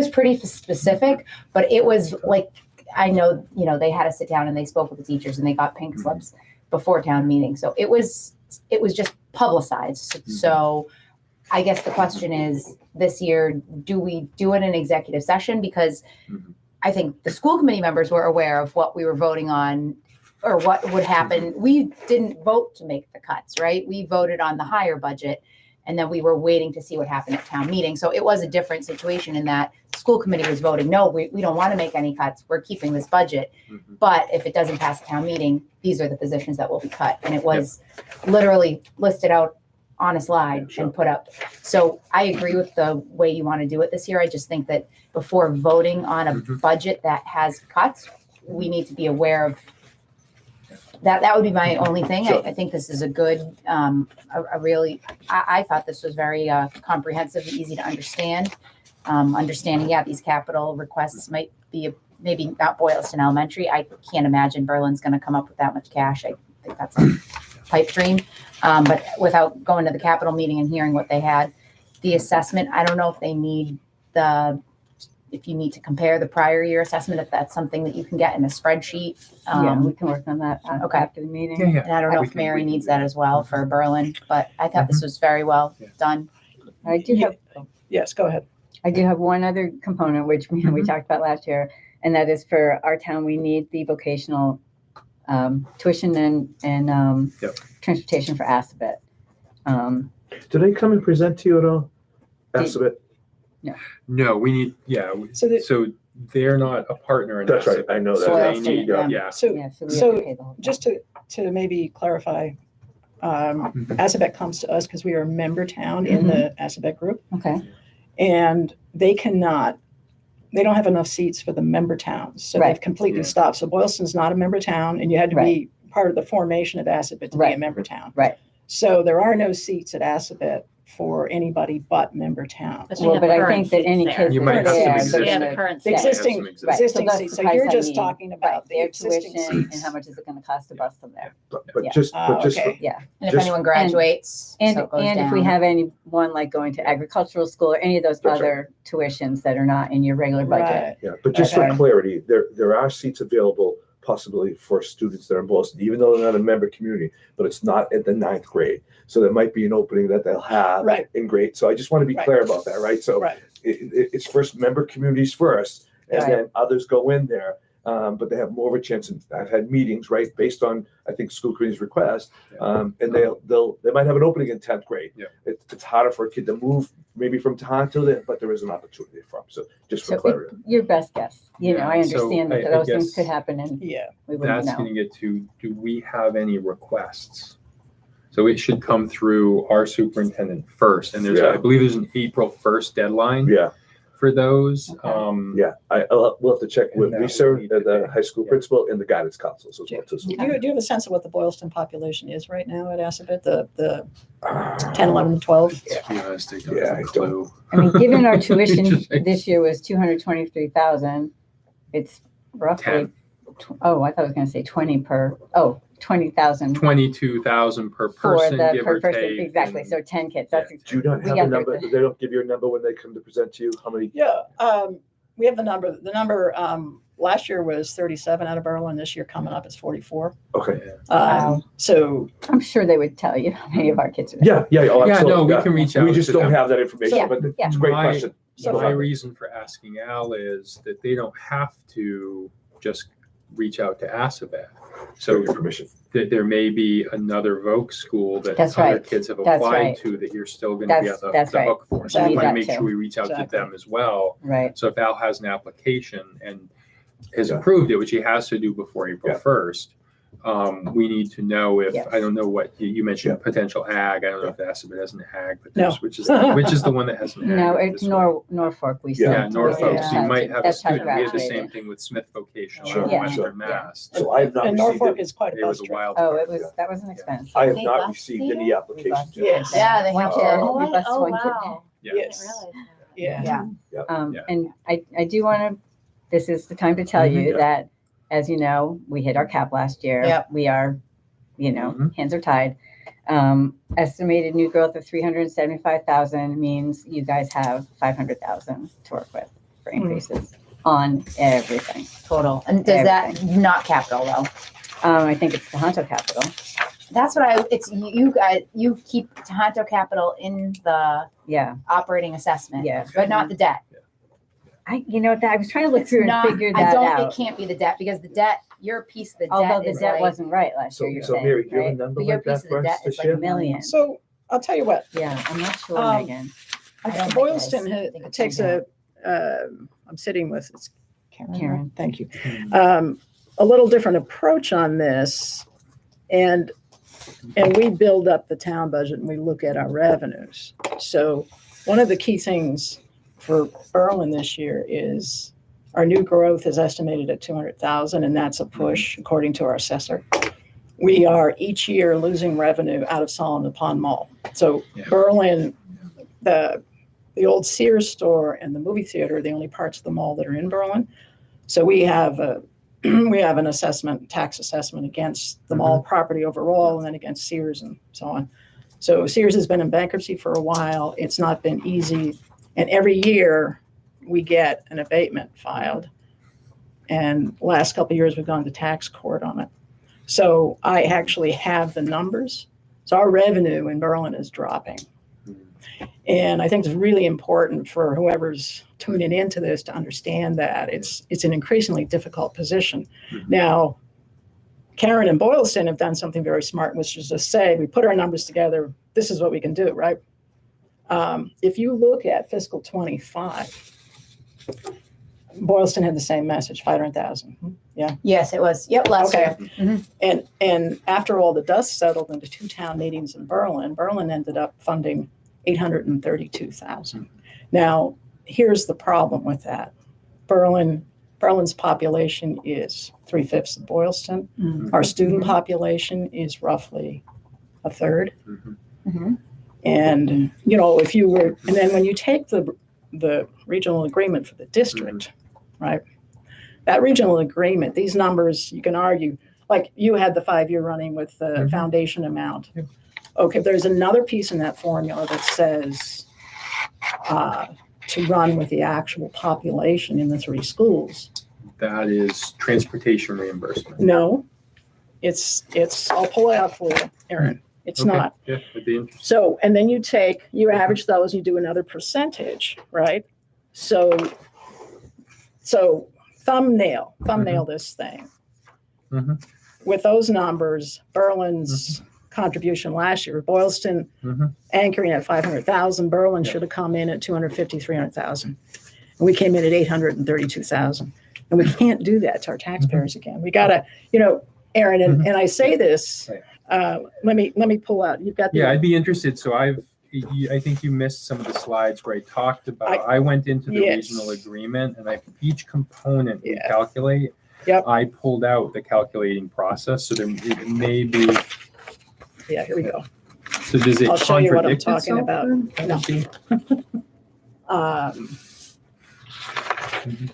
pretty specific, but it was like, I know, they had to sit down and they spoke with the teachers and they got pink slips before town meeting. So it was just publicized. So I guess the question is, this year, do we do it in executive session? Because Mhm. I think the school committee members were aware of what we were voting on or what would happen. We didn't vote to make the cuts, right? We voted on the higher budget and then we were waiting to see what happened at town meeting. So it was a different situation in that the school committee was voting, no, we don't want to make any cuts. We're keeping this budget. Mhm. But if it doesn't pass town meeting, these are the positions that will be cut. And it was literally listed out on a slide and put up. So I agree with the way you want to do it this year. I just think that before voting on a Mhm. budget that has cuts, we need to be aware of that. That would be my only thing. Sure. I think this is a good, I thought this was very comprehensive, easy to understand. Understanding, these capital requests might be maybe not Boylston Elementary. I can't imagine Berlin's going to come up with that much cash. I think that's a pipe dream. But without going to the capital meeting and hearing what they had, the assessment, I don't know if they need if you need to compare the prior year assessment, if that's something that you can get in a spreadsheet. Yeah, we can work on that okay. after the meeting. Yeah. And I don't know We if can- Mary we can needs do that that. as well for Berlin, but I thought this was very well Yeah. done. I do have Yes, go ahead. one other component, which we Mm-hmm. talked about last year. And that is for our town, we need the vocational tuition and Yep. transportation for Assabet. Do they come and present to you at all? Assabet? No, we need, so they're not a partner in That's right, Assabet, I know that. So they Boylston, need, yeah. yeah. So, Yeah, so we have So, to pay the whole. just to maybe clarify, Assabet comes to us because we are a member town in the Assabet group, Okay, and they don't have enough seats for the member towns, so Right. they've completely Yeah. stopped. So Boylston's not a member town, and you had to be part of the formation of Assabet to be a Right. member town. Right. So there are no seats at Assabet for anybody but member towns. But we well, have but I current think that seats any there. kids You that might are have some there, they're existing- We have gonna- a current The staff. existing, Right. Right, so existing that's seats, the so price you're I just mean. talking Right, about the their existing tuition seats. and how much is it gonna cost to bus them there? But Yeah. just, but just, Okay. Yeah. And if Just- anyone graduates, And, so it goes and if we down. have anyone like going to agricultural school or any of those That's right. other tuitions that are not in your regular budget. Right. yeah, but just for Okay. clarity, there are seats available possibly for students that are in Boston, even though they're not a member community, but it's not at the 9th grade. So there might be an opening that they'll have Right. in grade. So I just want to be Right. clear about that, right? So Right. it's first member communities first, and Right. then others go in there. But they have more of a chance. And I've had meetings, right, based on I think school committee's request, and they might have an opening in 10th grade. Yeah. It's harder for a kid to move maybe from Tohoto there, but there is an opportunity from. So just for So clarity. your best guess, you know, Yeah, I so understand that I those things guess- could happen and Yeah. we wouldn't That's know. gonna get to, do we have any requests? So it should come through our superintendent first, and Yeah. I believe there's an April 1st deadline Yeah, for those. Okay. yeah. We'll have to check with And that Lisa, would need to the be- high school yeah. principal, and the guidance counselors as well. too. So- Do you have a sense of what the Boylston population is right now at Assabet, the Ah, 10, 11, 12? To be honest, I don't Yeah, have I a clue. I mean, given our tuition Just- this year was 223,000, it's roughly, 10. I thought I was gonna say 20,000 22,000 per for person, the, give per or person, take. exactly, and- so 10 kids, that's. Do you not we have got a there number? quick. They don't give you a number when they come to present to you? How many? Yeah, we have the number. The number last year was 37 out of Berlin. This year coming up is 44. Okay. Wow. So I'm sure they would tell you how many of our kids are there. Yeah, oh, Yeah, absolutely. no, we can reach out We just to don't them. have that information, Yeah, but yeah. it's a great My- question. So My reason for asking Al is that they don't have to just reach out to Assabet. So So your permission. that there may be another Voc school that That's other right. kids have That's applied right. to that you're still going to be That's- on that's the right. hook for. So we Exactly. want to That make too. sure we reach out to Exactly. them as well. Right, So if Al has an application and has Yeah. approved it, which he has to do before April Yeah. 1st, we need to know if, Yes. I don't know what, you mentioned Yeah. potential ag. I don't know if Assabet has an ag, but No. which is the one that has an ag? no, at it's this point? Norfolk, we Yeah. Yeah, sent. Norfolk, Yeah. so you might have a That's how student, we had the graduated. same thing with Smith Vocational Sure, in Yeah. Western sure. Mass. So I have not and received Norfolk it. is quite a It bus was a trip. wild Oh, card, it was, yeah. that was an expense. I have They not bus received you? any applications yet. Yes. Yeah, they have One kid, to. Oh, we bused one kid. wow. Yeah. Yes. I didn't realize Yeah. Yeah. Yeah. And I do want to, this is the time to tell you Mhm. that, as you know, we hit our cap last year. Yep. We are, Mhm. hands are tied. Estimated new growth of 375,000 means you guys have 500,000 to work with for increases on everything. Total. And does that not capital though? I think it's the Honto capital. That's what it's you guys, you keep Tohoto capital in the Yeah, operating assessment, yeah. but not the debt. I was trying to look It's through not, and figure I that don't, out. it can't be the debt because the debt, your piece of the Although debt the is debt like, wasn't right last So, year, you're so saying, Mary, do you have a right? number but your like piece that of the for debt us is this like year? a million. So I'll tell you what. Yeah, I'm not sure, Um, Megan. I don't think Boylston it is. I think it's takes in I'm sitting with, it's Karen. thank you. A little different approach on this. And we build up the town budget and we look at our revenues. So one of the key things for Berlin this year is our new growth is estimated at 200,000, and that's a push according to our assessor. We are each year losing revenue out of Solomon Pond Mall. So Yeah. Berlin, the old Sears store and the movie theater are the only parts of the mall that are in Berlin. So we have an assessment, tax assessment against the mall property overall, and then against Sears and so on. So Sears has been in bankruptcy for a while. It's not been easy. And every year we get an abatement filed. And last couple of years we've gone to tax court on it. So I actually have the numbers. So our revenue in Berlin is dropping. And I think it's really important for whoever's tuning into this to understand that it's an increasingly difficult position. Mhm. Now, Karen and Boylston have done something very smart, which is to say, we put our numbers together, this is what we can do, right? If you look at fiscal 25, Boylston had the same message, 500,000. Yeah. Yes, it was. Yep, last Okay. year. Mhm. And after all the dust settled into two town meetings in Berlin ended up funding 832,000. Now, here's the problem with that. Berlin's population is 3/5 of Boylston. Mhm. Our student population is roughly a third. Mhm. Mhm. And, you know, if you were, and then when you take the regional agreement for the district, right? That regional agreement, these numbers, you can argue, like you had the 5-year running with the Mhm. foundation amount. Yeah. Okay, there's another piece in that formula that says to run with the actual population in the 3 schools. That is transportation reimbursement. No, it's, I'll pull it out for you, Aaron. It's Okay. not. Yeah, it'd be interesting. So, and then you average those, you do another percentage, right? So thumbnail this thing. Mhm. With those numbers, Berlin's contribution last year, Boylston Mhm. anchoring at 500,000, Berlin should have come in at 250, 300,000. And we came in at 832,000. And we can't do that to our taxpayers again. We gotta, you know, Aaron, and I say this, let me pull out, you've got the. Yeah, I'd be interested. So I think you missed some of the slides where I talked about, I went into the Yes. regional agreement and each component we Yeah. calculate. Yep. I pulled out the calculating process. So there it may be, Yeah, here we go. so does it I'll show you what I'm contradict talking itself about. then? That No. would be-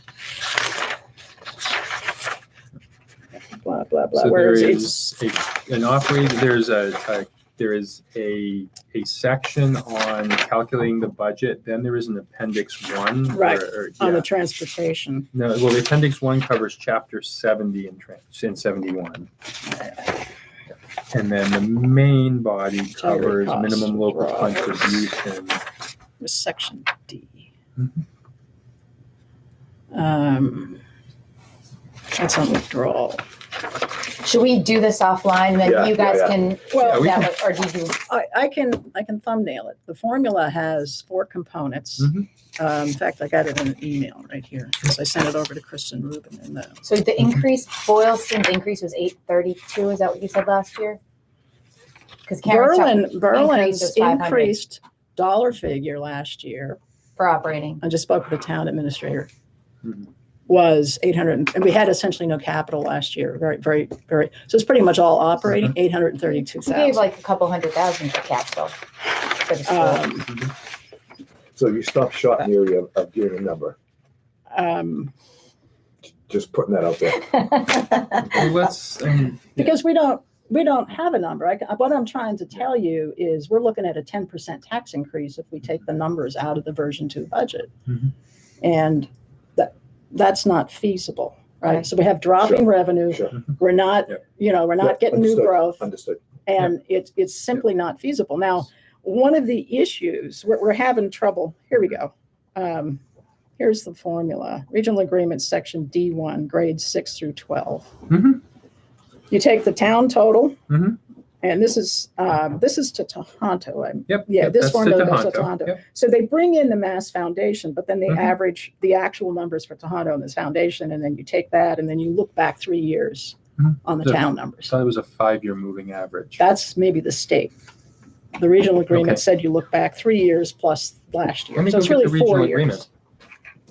Blah, blah, blah. So Where there is it? is an operator, there is a section on calculating the budget, then there is an appendix 1. Right, On yeah. the transportation. No, well, the appendix 1 covers chapter 70 and 71. And then the main body Salary covers costs, minimum local withdrawals. contribution. Was section D. Mhm. That's on withdrawal. Should we do this offline, then Yeah, you guys yeah. can, Well, we that can- way- or do you? I can thumbnail it. The formula has 4 components. Mhm. In fact, I got it in an email right here, because I sent it over to Kristen Rubin in the, So the increase, Boylston's increase was 832, is that what you said last year? Because Karen's Berlin's was 500. increased dollar figure last year, for operating. I just spoke with the town administrator, Mhm. was 800, and we had essentially no capital last year, very, very, very, so it's pretty much all operating, We gave 832,000. like a couple $100,000 for capital for the school. So you stopped short in the area of giving a number, just putting that out there. Well, let's, Because we don't have a number. What I'm trying to tell you is we're looking at a 10% tax increase if we take the numbers out of the version 2 budget. Mhm. And that's not feasible, right? Right. So we have dropping revenue. Sure. We're not, Yep. we're Yeah, not getting new understood. growth, Understood. and it's simply not feasible. Now, one of the issues, we're having trouble, here we go. Here's the formula, regional agreement section D1, grades 6 through 12. Mhm. You take the town total, Mhm. and this is to Tohoto. Yep. Yeah, yep, this that's to formula goes to Tohoto. Tohoto. Yep. So they bring in the Mass Foundation, but then they Mhm. average the actual numbers for Tohoto and this foundation, and then you take that, and then you look back 3 years Mhm. on the The- town I numbers. thought it was a 5-year moving average. That's maybe the state. The regional agreement Okay. said you look back 3 years plus last year. Let me So go it's get really the regional 4 years. agreement.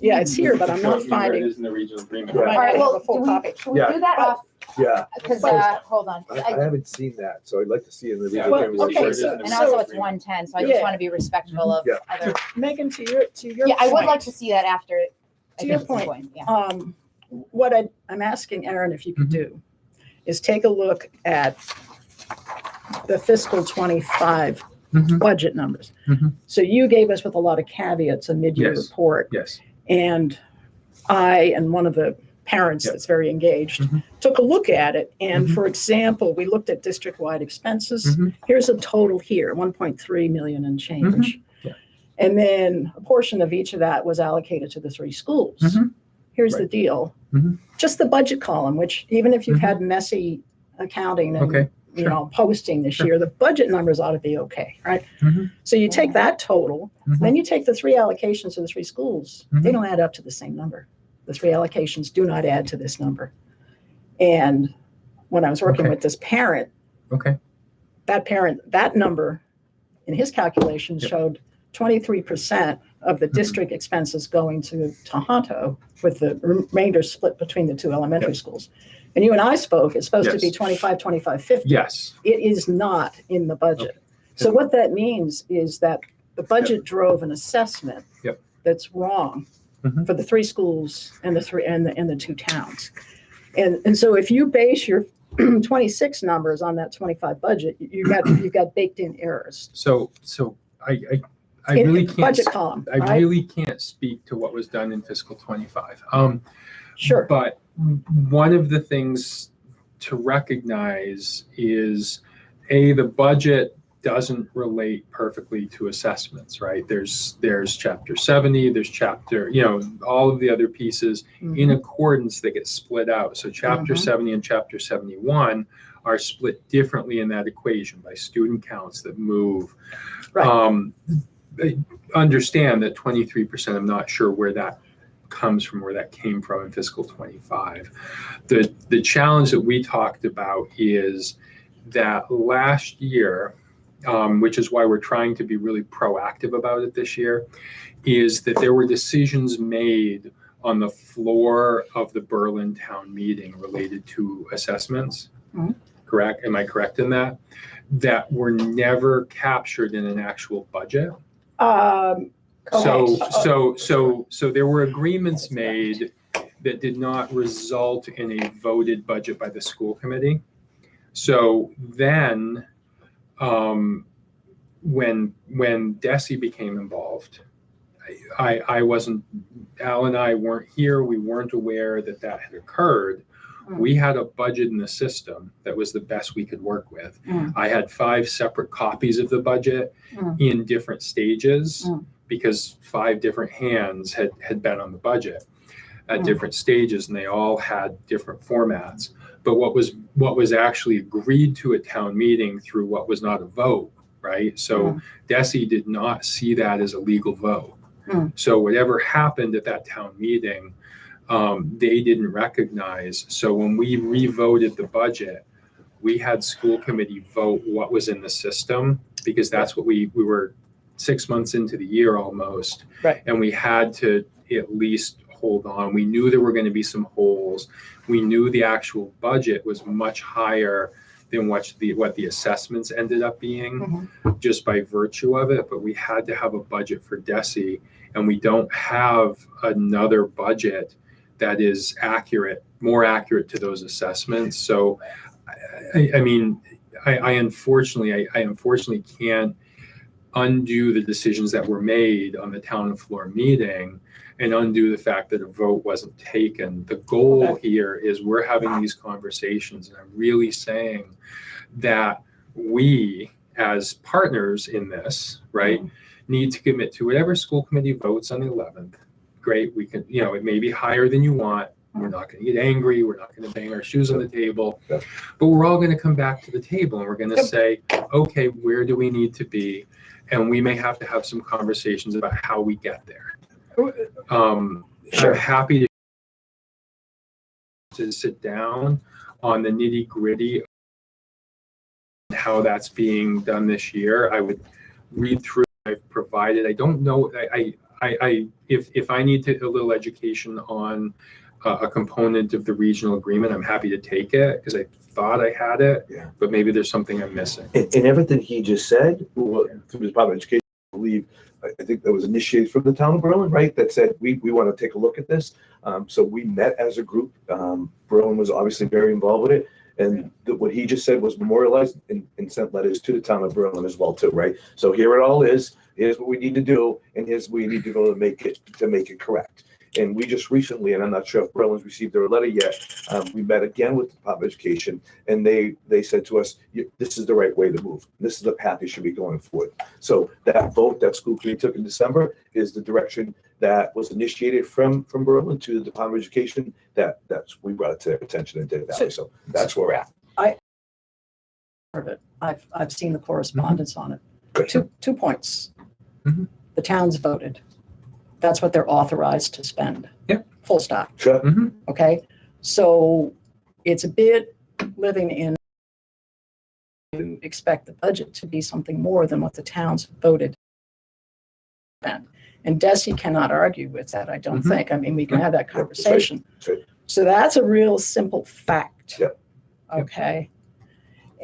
Yeah, it's here, but I'm not Show me where finding. It is in the regional agreement. Yeah. All right, I well, have a full copy. should we Yeah. do that off, Yeah, because, hold on. I haven't seen that, so I'd like to see it in the Yeah, video. Well, games. okay, Where it so- is. And also it's 110, so I just Yeah. want to be respectful of Yeah. other. Megan, to your Yeah, I would point, like to see that after. I To your think it's a point. Yeah. What I'm asking Aaron if you could Mhm. do is take a look at the fiscal 25 Mhm. budget numbers. Mhm. So you gave us with a lot of caveats a mid-year Yes. report, Yes. and I and one of the parents Yep. that's very engaged Mhm. took a look at it. And Mhm. for example, we looked at district-wide expenses. Mhm. Here's a total here, 1.3 million and change. Yeah. And then a portion of each of that was allocated to the 3 schools. Mhm. Here's the Right. deal. Mhm. Just the budget column, which even if you've Mhm. had messy accounting and Okay, you sure. know, posting this Sure. year, the budget numbers ought to be okay, right? Mhm. So you take that total, Mhm. then you take the 3 allocations to the 3 schools. They Mhm. don't add up to the same number. The 3 allocations do not add to this number. And when I was working Okay. with this parent, Okay. that number in his calculations Yep. showed 23% of the Mhm. district expenses going to Tohoto, with the remainder split between the 2 elementary Yep. schools. And you and I spoke, it's supposed to be Yes. 25, 25, 50. Yes. It is not in the budget. So what that means is that the budget drove an assessment Yep. that's wrong Mhm. for the 3 schools and the 2 towns. And so if you base your 26 numbers on that 25 budget, you've got baked in errors. So I In really the can't. budget column, I right? really can't speak to what was done in fiscal 25. Sure. But one of the things to recognize is the budget doesn't relate perfectly to assessments, right? There's chapter 70, there's chapter, all of the other pieces in accordance that get split out. So chapter Mhm. 70 and chapter 71 are split differently in that equation by student counts that move. Right. I understand that 23%, I'm not sure where that comes from, where that came from in fiscal 25. The challenge that we talked about is that last year, which is why we're trying to be really proactive about it this year, is that there were decisions made on the floor of the Berlin town meeting related to assessments. Mhm. Correct? Am I correct in that? That were never captured in an actual budget. So there were agreements made that did not result in a voted budget by the school committee. So then, when DESE became involved, I wasn't, Al and I weren't here. We weren't aware that had occurred. We had a budget in the system that was the best we could work with. I had 5 separate copies of the budget in different stages because 5 different hands had been on the budget at different stages, and they all had different formats. But what was actually agreed to at town meeting through what was not a vote, right? So DESE did not see that as a legal vote. So whatever happened at that town meeting, they didn't recognize. So when we revoted the budget, we had school committee vote what was in the system, because that's what we were 6 months into the year almost. Right. And we had to at least hold on. We knew there were going to be some holes. We knew the actual budget was much higher than what the assessments ended up being, just by virtue of it. But we had to have a budget for DESE, and we don't have another budget that is more accurate to those assessments. So, I unfortunately can't undo the decisions that were made on the town floor meeting and undo the fact that a vote wasn't taken. The goal here is we're having these conversations, and I'm really saying that we, as partners in this, right, need to commit to whatever school committee votes on the 11th. Great, we can, it may be higher than you want. We're not going to get angry. We're not going to bang our shoes on the table, but we're all going to come back to the table and we're going to say, okay, where do we need to be? And we may have to have some conversations about how we get there. I'm happy to sit down on the nitty gritty of how that's being done this year. I would read through. I've provided. I don't know. If I need a little education on a component of the regional agreement, I'm happy to take it because I thought I had it, but maybe there's something I'm missing. And everything he just said, through the Department of Education, I believe, I think that was initiated from the town of Berlin, right? That said, we want to take a look at this. So we met as a group. Berlin was obviously very involved with it. And what he just said was memorialized and sent letters to the town of Berlin as well, too, right? So here it all is. Here's what we need to do, and here's what we need to go to make it correct. And we just recently, and I'm not sure if Berlin's received their letter yet, we met again with the Department of Education, and they said to us, this is the right way to move. This is the path you should be going forward. So that vote that school committee took in December is the direction that was initiated from Berlin to the Department of Education. We brought it to their attention and did that. So that's where we're at. Of it. I've seen the correspondence on it. Good. Two points. Mhm. The towns voted. That's what they're authorized to spend. Yep. Full stop. Sure. Okay. So it's a bit living in to expect the budget to be something more than what the towns voted. And Desi cannot argue with that, I don't Mhm. think. I mean, we can have that conversation. That's right. So that's a real simple fact. Yep. Okay.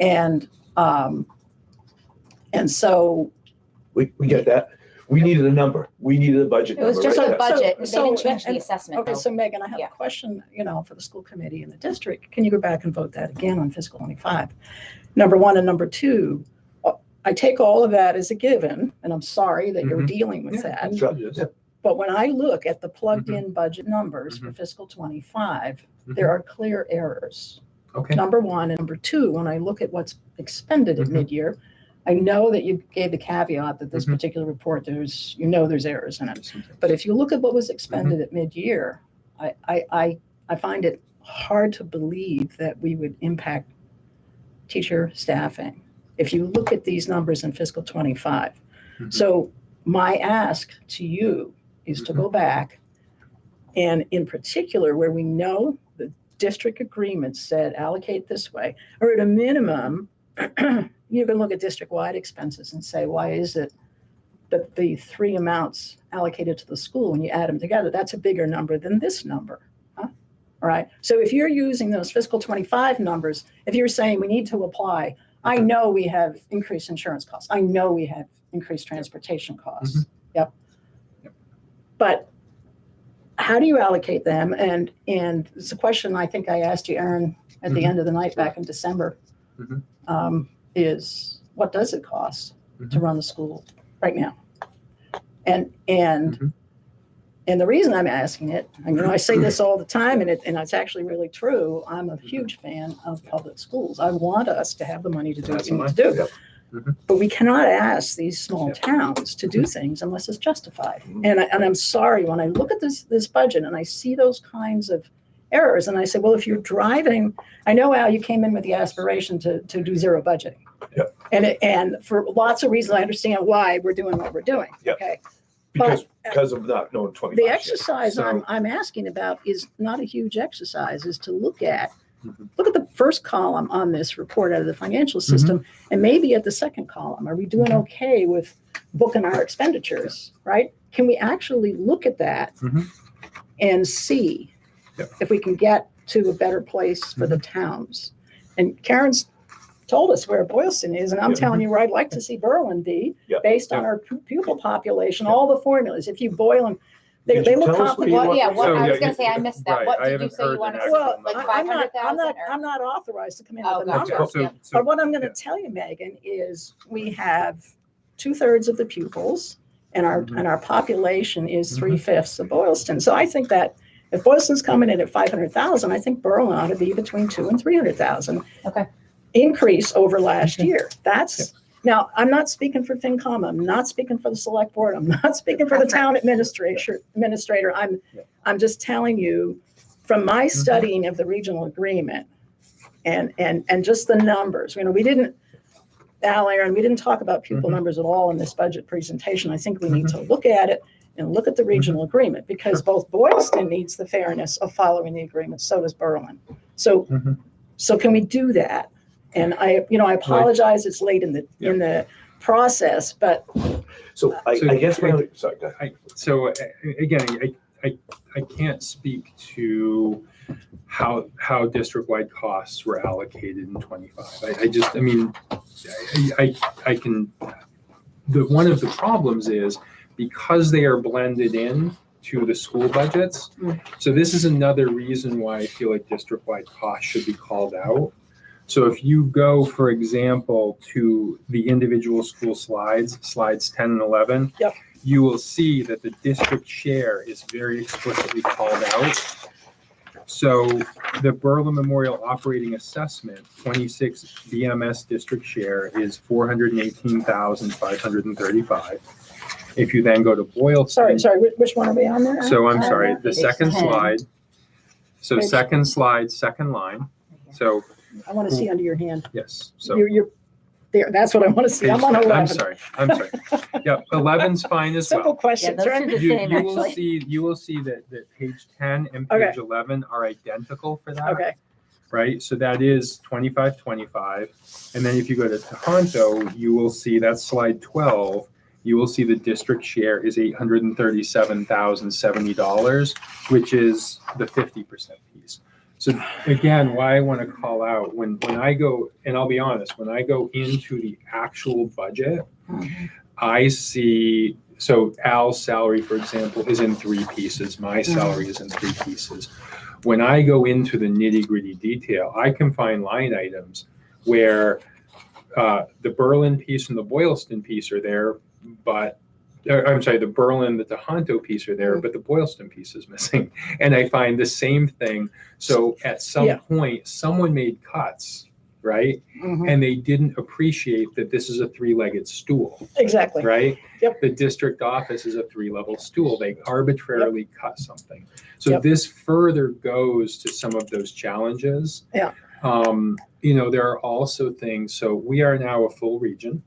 And so We get that. We needed a number. We needed a budget It was number. just right a there. budget. They So- didn't change the and- assessment. okay, though. so Megan, I have Yeah. a question, for the school committee and the district. Can you go back and vote that again on fiscal 25? Number one, and number two, I take all of that as a given, and I'm sorry that you're Mhm. dealing with that. That's right. Yeah. But when I look at the plugged-in budget numbers for fiscal 25, there are clear errors. Okay. Number one, and number two, when I look at what's expended at Mhm. mid-year, I know that you gave the caveat that this Mhm. particular report, there's errors in it. But if you look at what was expended at mid-year, I find it hard to believe that we would impact teacher staffing. If you look at these numbers in fiscal 25. Mhm. So my ask to you is to go back and in particular, where we know the district agreement said allocate this way, or at a minimum, you can look at district-wide expenses and say, why is it that the three amounts allocated to the school, when you add them together, that's a bigger number than this number? Huh? All right. So if you're using those fiscal 25 numbers, if you're saying we need to apply, I know we have increased insurance costs. I know we have increased transportation costs. Yep. But how do you allocate them? And it's a question I think I asked you, Aaron, at the Mhm. end of the night back in December, Mhm. is what does it cost to Mhm. run the school right now? And Mhm. the reason I'm asking it, and I say this all the time, and it's actually really true. I'm a huge fan of public schools. I want us to have the money to do what we need to do. Yep. Mhm. But we cannot ask these small Yep. towns to do things unless it's justified. Mhm. And I'm sorry, when I look at this budget and I see those kinds of errors, and I say, well, if you're driving, I know, Al, you came in with the aspiration to do zero budgeting. Yep. And for lots of reasons, I understand why we're doing what we're doing. Yep. Okay. Because of not knowing 25. The yet. exercise So- I'm asking about is not a huge exercise, is to look at Mhm. the first column on this report out of the financial system, and maybe at the second column. Are we doing okay with booking our expenditures, right? Can we actually look at that Mhm. and see Yep. if we can get to a better place for the towns? And Karen's told us where Boylston is, and I'm Yeah. telling you where I'd like to see Berlin be, Yeah. based on Yeah. our pupil population, all the formulas. If you boil them, they Did you look tell us where complicated. you What, want- yeah, what, So, I was yeah, gonna say, I missed that. right, What I did you haven't say you heard wanted an to, Well, like I'm 500,000 or? not authorized to come in Oh, with a gotcha. number. Yeah. But what I'm going to yeah. tell you, Megan, is we have 2/3 of the pupils, and Mhm. our population is Mhm. 3/5 of Boylston. So I think that if Boylston's coming in at 500,000, I think Berlin ought to be between 200,000 and 300,000. Okay. Increase over last Okay. year. That's now. I'm not speaking for FinCom. I'm not speaking for the select board. I'm not speaking for the town administrator. I'm just telling you from my studying of the regional agreement and just the numbers. We didn't, Aaron, we didn't talk about pupil Mhm. numbers at all in this budget presentation. I think we need to look at it and look at the regional agreement, because both Boylston needs the fairness of following the agreement. So does Berlin. So Mhm. so can we do that? And I apologize. It's late in the process, but So I So- guess my only, sorry, go ahead. So again, I can't speak to how district-wide costs were allocated in 25. I can, one of the problems is because they are blended in to the school budgets. So this is another reason why I feel like district-wide costs should be called out. So if you go, for example, to the individual school slides 10 and 11, Yep. you will see that the district share is very explicitly called out. So the Berlin Memorial Operating Assessment 26 BMS district share is 418,535. If you then go to Boylston. Sorry, which one are we on there? So I'm sorry, the Page second 10. slide. So Page- second slide, second line. So, I want to see under your hand. yes, so. You're there. That's what I want to see. I'm on page 10. 11. I'm sorry. Yep, 11's fine as Simple well. Yeah, questions, those right? are the You same, will actually. see that page 10 and Okay. page 11 are identical for that. Okay. Right, so that is 2525. And then if you go to Tohoto, you will see that's slide 12. You will see the district share is $837,070, which is the 50% piece. So again, why I want to call out when I go, and I'll be honest, when I go into the actual budget, I see, so Al's salary, for example, is in 3 pieces. My salary is in 3 pieces. When I go into the nitty-gritty detail, I can find line items where the Berlin piece and the Boylston piece are there, but I'm sorry, the Berlin, the Tohoto piece are there, but the Boylston piece is missing. And I find the same thing. So at some Yeah. point, someone made cuts, right? Mhm. And they didn't appreciate that this is a 3-legged stool, Exactly. right? Yep. The district office is a 3-level stool. They arbitrarily cut something. So Yep. this further goes to some of those challenges. Yeah. There are also things, so we are now a full region.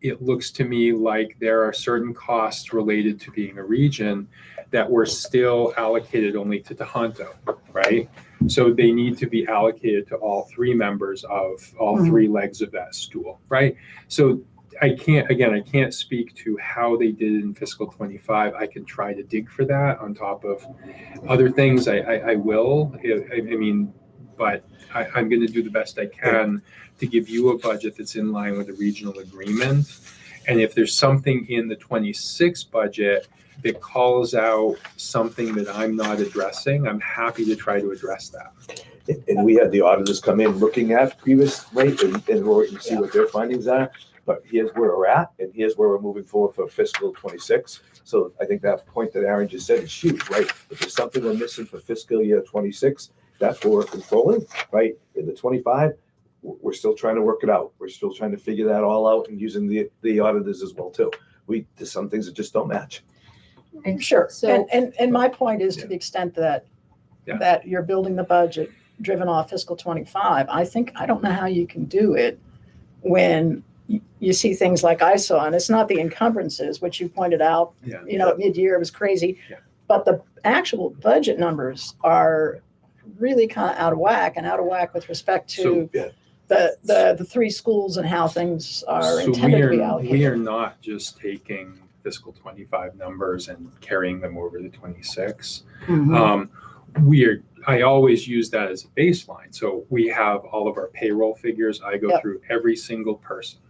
It looks to me like there are certain costs related to being a region that were still allocated only to Tohoto, right? So they need to be allocated to all 3 members of all 3 legs of that stool, right? So I can't speak to how they did it in fiscal 25. I can try to dig for that on top of other things. I will, but I'm going to do the best I can to give you a budget that's in line with the regional agreement. And if there's something in the 26 budget that calls out something that I'm not addressing, I'm happy to try to address that. And we had the auditors come in looking at previous rate and see what their findings are. But here's where we're at, and here's where we're moving forward for fiscal 26. So I think that point that Aaron just said is huge, right? If there's something we're missing for fiscal year 26, that's what we're controlling, right? In the 25, we're still trying to work it out. We're still trying to figure that all out and using the auditors as well too. There's some things that just don't match. Sure. So- And my point is to the extent that Yeah. that you're building the budget driven off fiscal 25, I don't know how you can do it when you see things like I saw, and it's not the encumbrances, which you pointed out, Yeah. at mid-year, it was crazy. Yeah. But the actual budget numbers are really kind of out of whack with respect to So- Yeah. the 3 schools and how things are So intended to be we allocated. are not just taking fiscal 25 numbers and carrying them over to 26. Mhm. I always use that as a baseline. So we have all of our payroll figures. I go Yep. through every single person.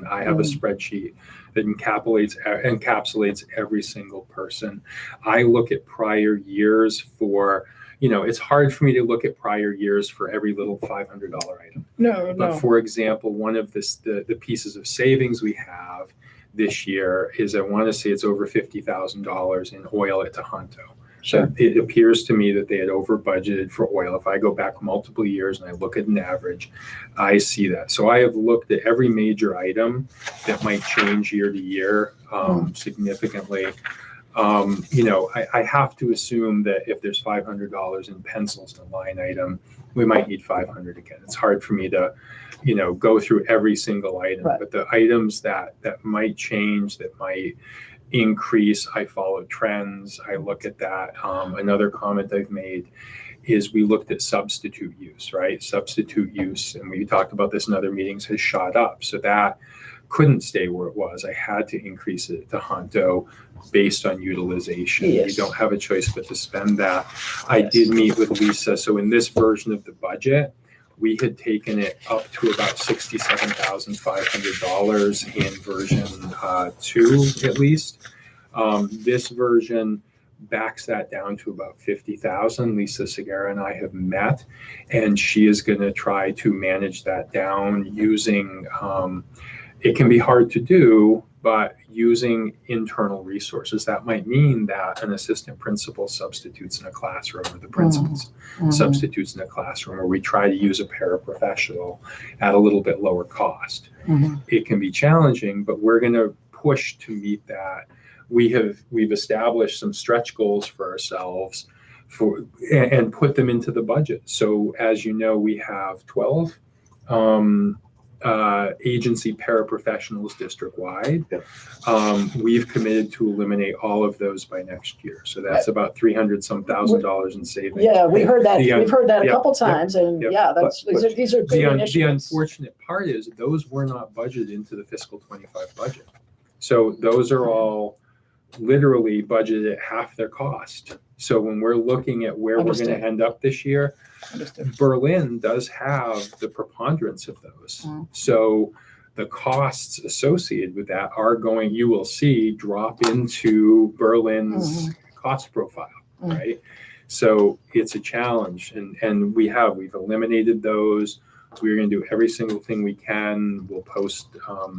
I have a spreadsheet that encapsulates every single person. I look at prior years for, it's hard for me to look at prior years for every little $500 item. No. But for example, one of the pieces of savings we have this year is, I want to say it's over $50,000 in oil at Tohoto. Sure. So it appears to me that they had over budgeted for oil. If I go back multiple years and I look at an average, I see that. So I have looked at every major item that might change year to year significantly. I have to assume that if there's $500 in pencils in a line item, we might need 500 again. It's hard for me to, go through every single item, Right. but the items that might change, that might increase, I follow trends. I look at that. Another comment I've made is we looked at substitute use, right? Substitute use, and we talked about this in other meetings, has shot up. So that couldn't stay where it was. I had to increase it to Tohoto based on utilization. Yes. We don't have a choice but to spend that. I Yes. did meet with Lisa. So in this version of the budget, we had taken it up to about $67,500 in version 2, at least. This version backs that down to about 50,000. Lisa Segura and I have met, and she is going to try to manage that down using, it can be hard to do, but using internal resources. That might mean that an assistant principal substitutes in a classroom, or the principals substitutes in a classroom, or we try to use a paraprofessional at a little bit lower cost. It can be challenging, but we're going to push to meet that. We've established some stretch goals for ourselves and put them into the budget. So as you know, we have 12 agency paraprofessionals district-wide. We've committed to eliminate all of those by next year. So that's about $300,000 in savings. Yeah, we heard that. The We've heard that a yeah, couple times, and yeah. yeah, these are good The initiatives. unfortunate part is those were not budgeted into the fiscal 25 budget. So those are all literally budgeted at half their cost. So when we're looking at where we're going Understood. to end up this year, Understood. Berlin does have the preponderance of those. So the costs associated with that are going, you will see, drop into Berlin's cost profile, right? So it's a challenge, and we've eliminated those. We're going to do every single thing we can. We'll post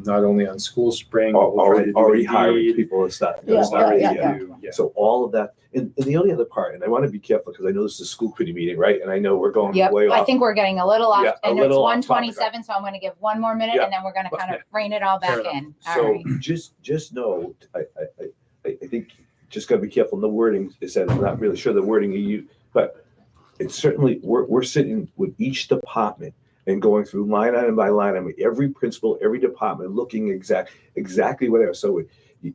not only on School Spring, but we'll try to do Already hiring Indeed. people and stuff. Yeah, It's already, yeah. Yeah. So all of that, and the only other part, and I want to be careful because I know this is a school committee meeting, right? And I know we're going Yep, way I off. think we're getting a little off, Yeah, a and it's little off topic. 1:27, so I'm gonna give one more minute, Yeah. and then we're gonna But- kind of rein it all back Fair enough. in. All So right. just know, I think just got to be careful in the wording. It said, I'm not really sure the wording you use, but it's certainly, we're sitting with each department and going through line item by line item, every principal, every department, looking exactly whatever. So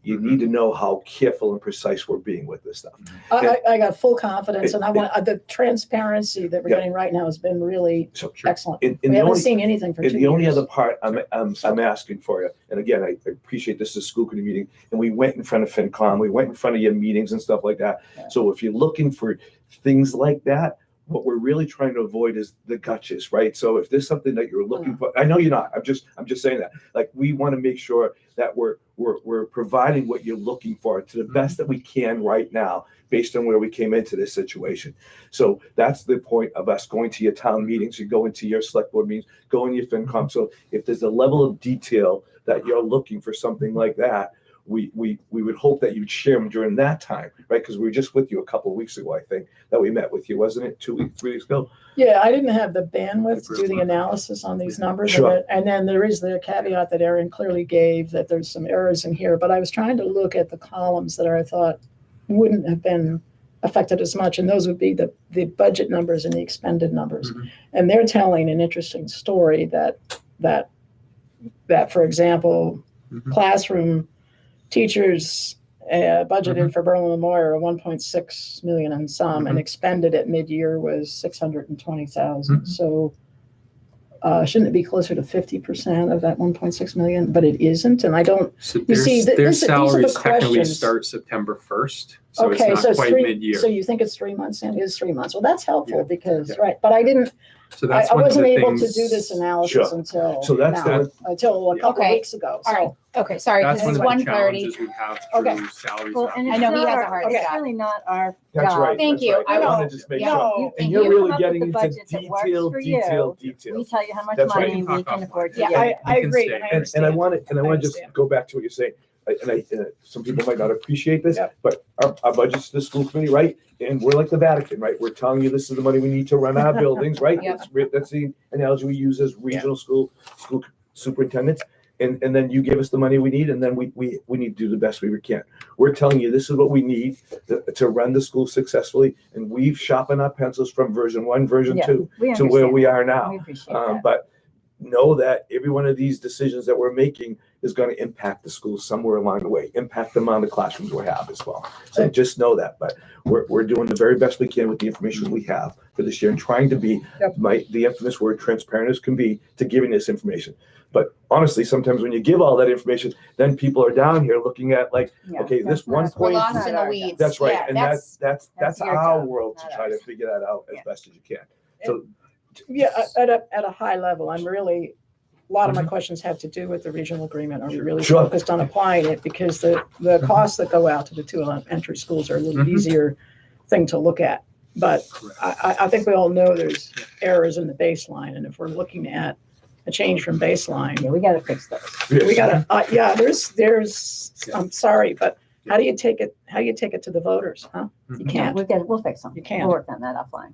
you need to know how careful and precise we're being with this stuff. I got full confidence, and I want the transparency that we're Yeah. getting right now has been really So excellent. and We the haven't only, seen anything for 2 and years. the only other part I'm asking for you, and again, I appreciate this is a school committee meeting, and we went in front of FinCom, we went in front of your meetings and stuff like that. Yeah. So if you're looking for things like that, what we're really trying to avoid is the gotchas, right? So if there's something that you're looking for, I know you're not, I'm just saying that. Like, we want to make sure that we're providing what you're looking for to the best that we can right now, based on where we came into this situation. So that's the point of us going to your town meetings, you go into your select board meetings, go in your FinCom. So if there's a level of detail that you're looking for something like that, we would hope that you'd share them during that time, right? Because we were just with you a couple of weeks ago, I think, that we met with you, wasn't it? 3 weeks ago? Yeah, I didn't have the bandwidth to do the analysis on these numbers. Sure. And then there is the caveat that Erin clearly gave that there's some errors in here, but I was trying to look at the columns that I thought wouldn't have been affected as much, and those would be the budget numbers and the expended numbers. And they're telling an interesting story that for example, classroom teachers budgeted for Berlin Memorial are 1.6 million and some, and expended at mid-year was 620,000. So shouldn't it be closer to 50% of that 1.6 million? But it isn't, and I don't. So You see, their these are the salaries technically questions. start September 1st. So Okay, it's so not it's quite 3. mid-year. So you think it's 3 months? And it is 3 months. Well, that's helpful Yeah. because Yeah. right, but I didn't. So I that's one of wasn't the able to things. do this analysis Sure. until So that's now, the- until a couple Okay. weeks ago. All So right. Okay, sorry, That's because one it's of the 1:30. challenges we have Okay. through salaries. Well, not and I it's know he not has a our- hard It's stop. really not our That's job. right. Thank that's you. right. I I know. want to just make Yeah. sure. You- And you you're really come up with getting the into budget that works detailed, for you. detailed. We tell you how much That's right. money we can afford to Yeah, give. I We can agree. stay. And I And understand. I want to I just understand. go back to what you're saying. Some people might not appreciate this, Yeah. but our budget's the school committee, right? And we're like the Vatican, right? We're telling you this is the money we need to run our buildings, right? Yep. That's the analogy we use as regional school superintendents. And then you give us the money we need, and then we need to do the best we can. We're telling you this is what we need to run the school successfully, and we've sharpened our pencils from version 1, version Yeah, 2 We to where understand we that. are now. We appreciate that. But know that every one of these decisions that we're making is going to impact the schools somewhere along the way, impact the amount of classrooms we have as well. So just know that. But we're doing the very best we can with the information we have for this year, and trying to be Yep. the infamous word transparent as can be to giving this information. But honestly, sometimes when you give all that information, then people are down here looking at like, Yeah, okay, that's this one not- We're point. lost not in the our weeds. job. That's right, Yeah, and that's That's our your job, world to not try to ours. figure that out as Yeah. best as you can. So Yeah, at a high level, I'm really, a lot of my questions have to do with the regional agreement. Are we really Sure. focused on applying it? Because the costs that go out to the 2 elementary schools are a little Mhm. easier thing to look at. But Correct. I think we all know there's errors in the baseline, and if we're looking at a change from baseline. Yeah, we gotta fix those. We gotta, yeah, there's, I'm sorry, but how do you take it to the voters, huh? You Yeah, can't. we'll fix them. You can't. We'll work on that offline.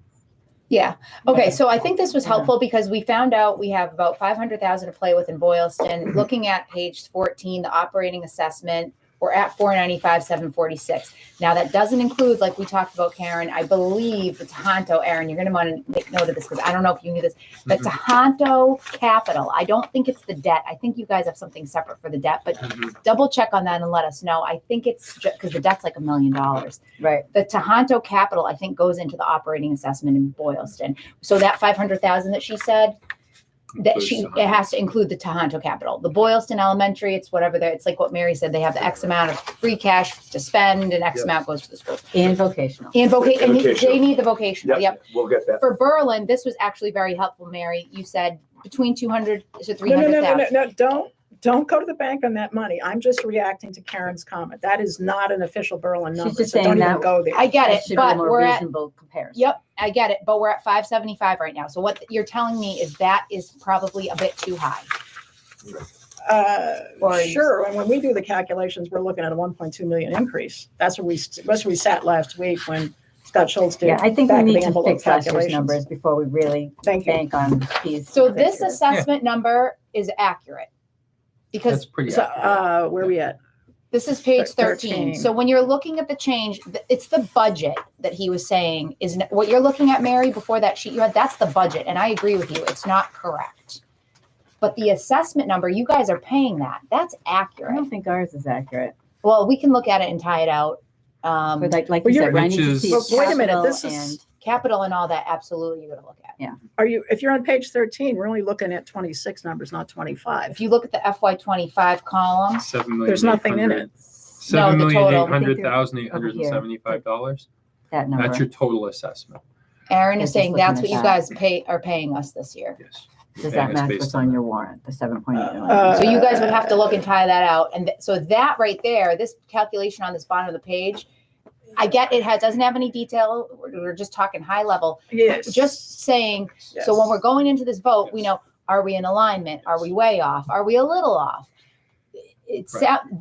Yeah. Okay. So I think this was helpful because we found out we have about 500,000 to play with in Boylston. Looking at page 14, the operating assessment, we're at 495,746. Now that doesn't include, like we talked about, Karen, I believe the Tohoto, Aaron, you're going to want to make note of this because I don't know if you knew this, but Tohoto capital, I don't think it's the debt. I think you guys have something separate for the debt, but double check on that and let us know. I think it's just because the debt's like $1 million. Right. The Tohoto capital, I think, goes into the operating assessment in Boylston. So that 500,000 that she said, that it has to include the Tohoto capital. The Boylston Elementary, it's whatever it's like what Mary said, they have the X amount of free cash to spend and X amount goes to the schools. And vocational. And Vocational. they need the vocational, yep. We'll get that. For Berlin, this was actually very helpful, Mary. You said between 200 to No, 300,000. Don't go to the bank on that money. I'm just reacting to Karen's comment. That is not an official Berlin number, just so don't saying even that- go there. I get That it, should be a but more we're at, reasonable comparison. yep, I get it, but we're at 575 right now. So what you're telling me is that is probably a bit too high. Or you- Sure, and when we do the calculations, we're looking at a 1.2 million increase. That's where we sat last week when Scott Schultz did. Yeah, I think we back of need the to envelope fix last year's calculations. numbers before we really Thank you. bank on these. So this year. assessment number is accurate. Because That's pretty So, accurate. where are we at? this is page 13. 13. So when you're looking at the change, it's the budget that he was saying is what you're looking at, Mary, before that sheet you had, that's the budget. And I agree with you. It's not correct. But the assessment number, you guys are paying that. That's I accurate. don't think ours is accurate. Well, we can look at it and tie it out. But like Well, you you're- said, I Which need to is- see But wait a minute, capital this is- and- Capital and all that, absolutely, you're gonna look at. If you're on page 13, we're only looking at 26 numbers, not 25. If you look at the FY25 column, There's nothing in it. No, the total. $7,800,875. that number. That's your total assessment. Aaron is Just saying looking that's at what you that. guys are paying us this year. Yes. Does Yeah, that it's match based what's on on that. your warrant, the 7.8 million? Uh, So you guys would have to look and tie that out. And so that right there, this calculation on this bottom of the page, I get it doesn't have any detail. We're just talking high level. Yes. Just saying, so when we're going into this vote, we know, are we in alignment? Are we way off? Are we a little off?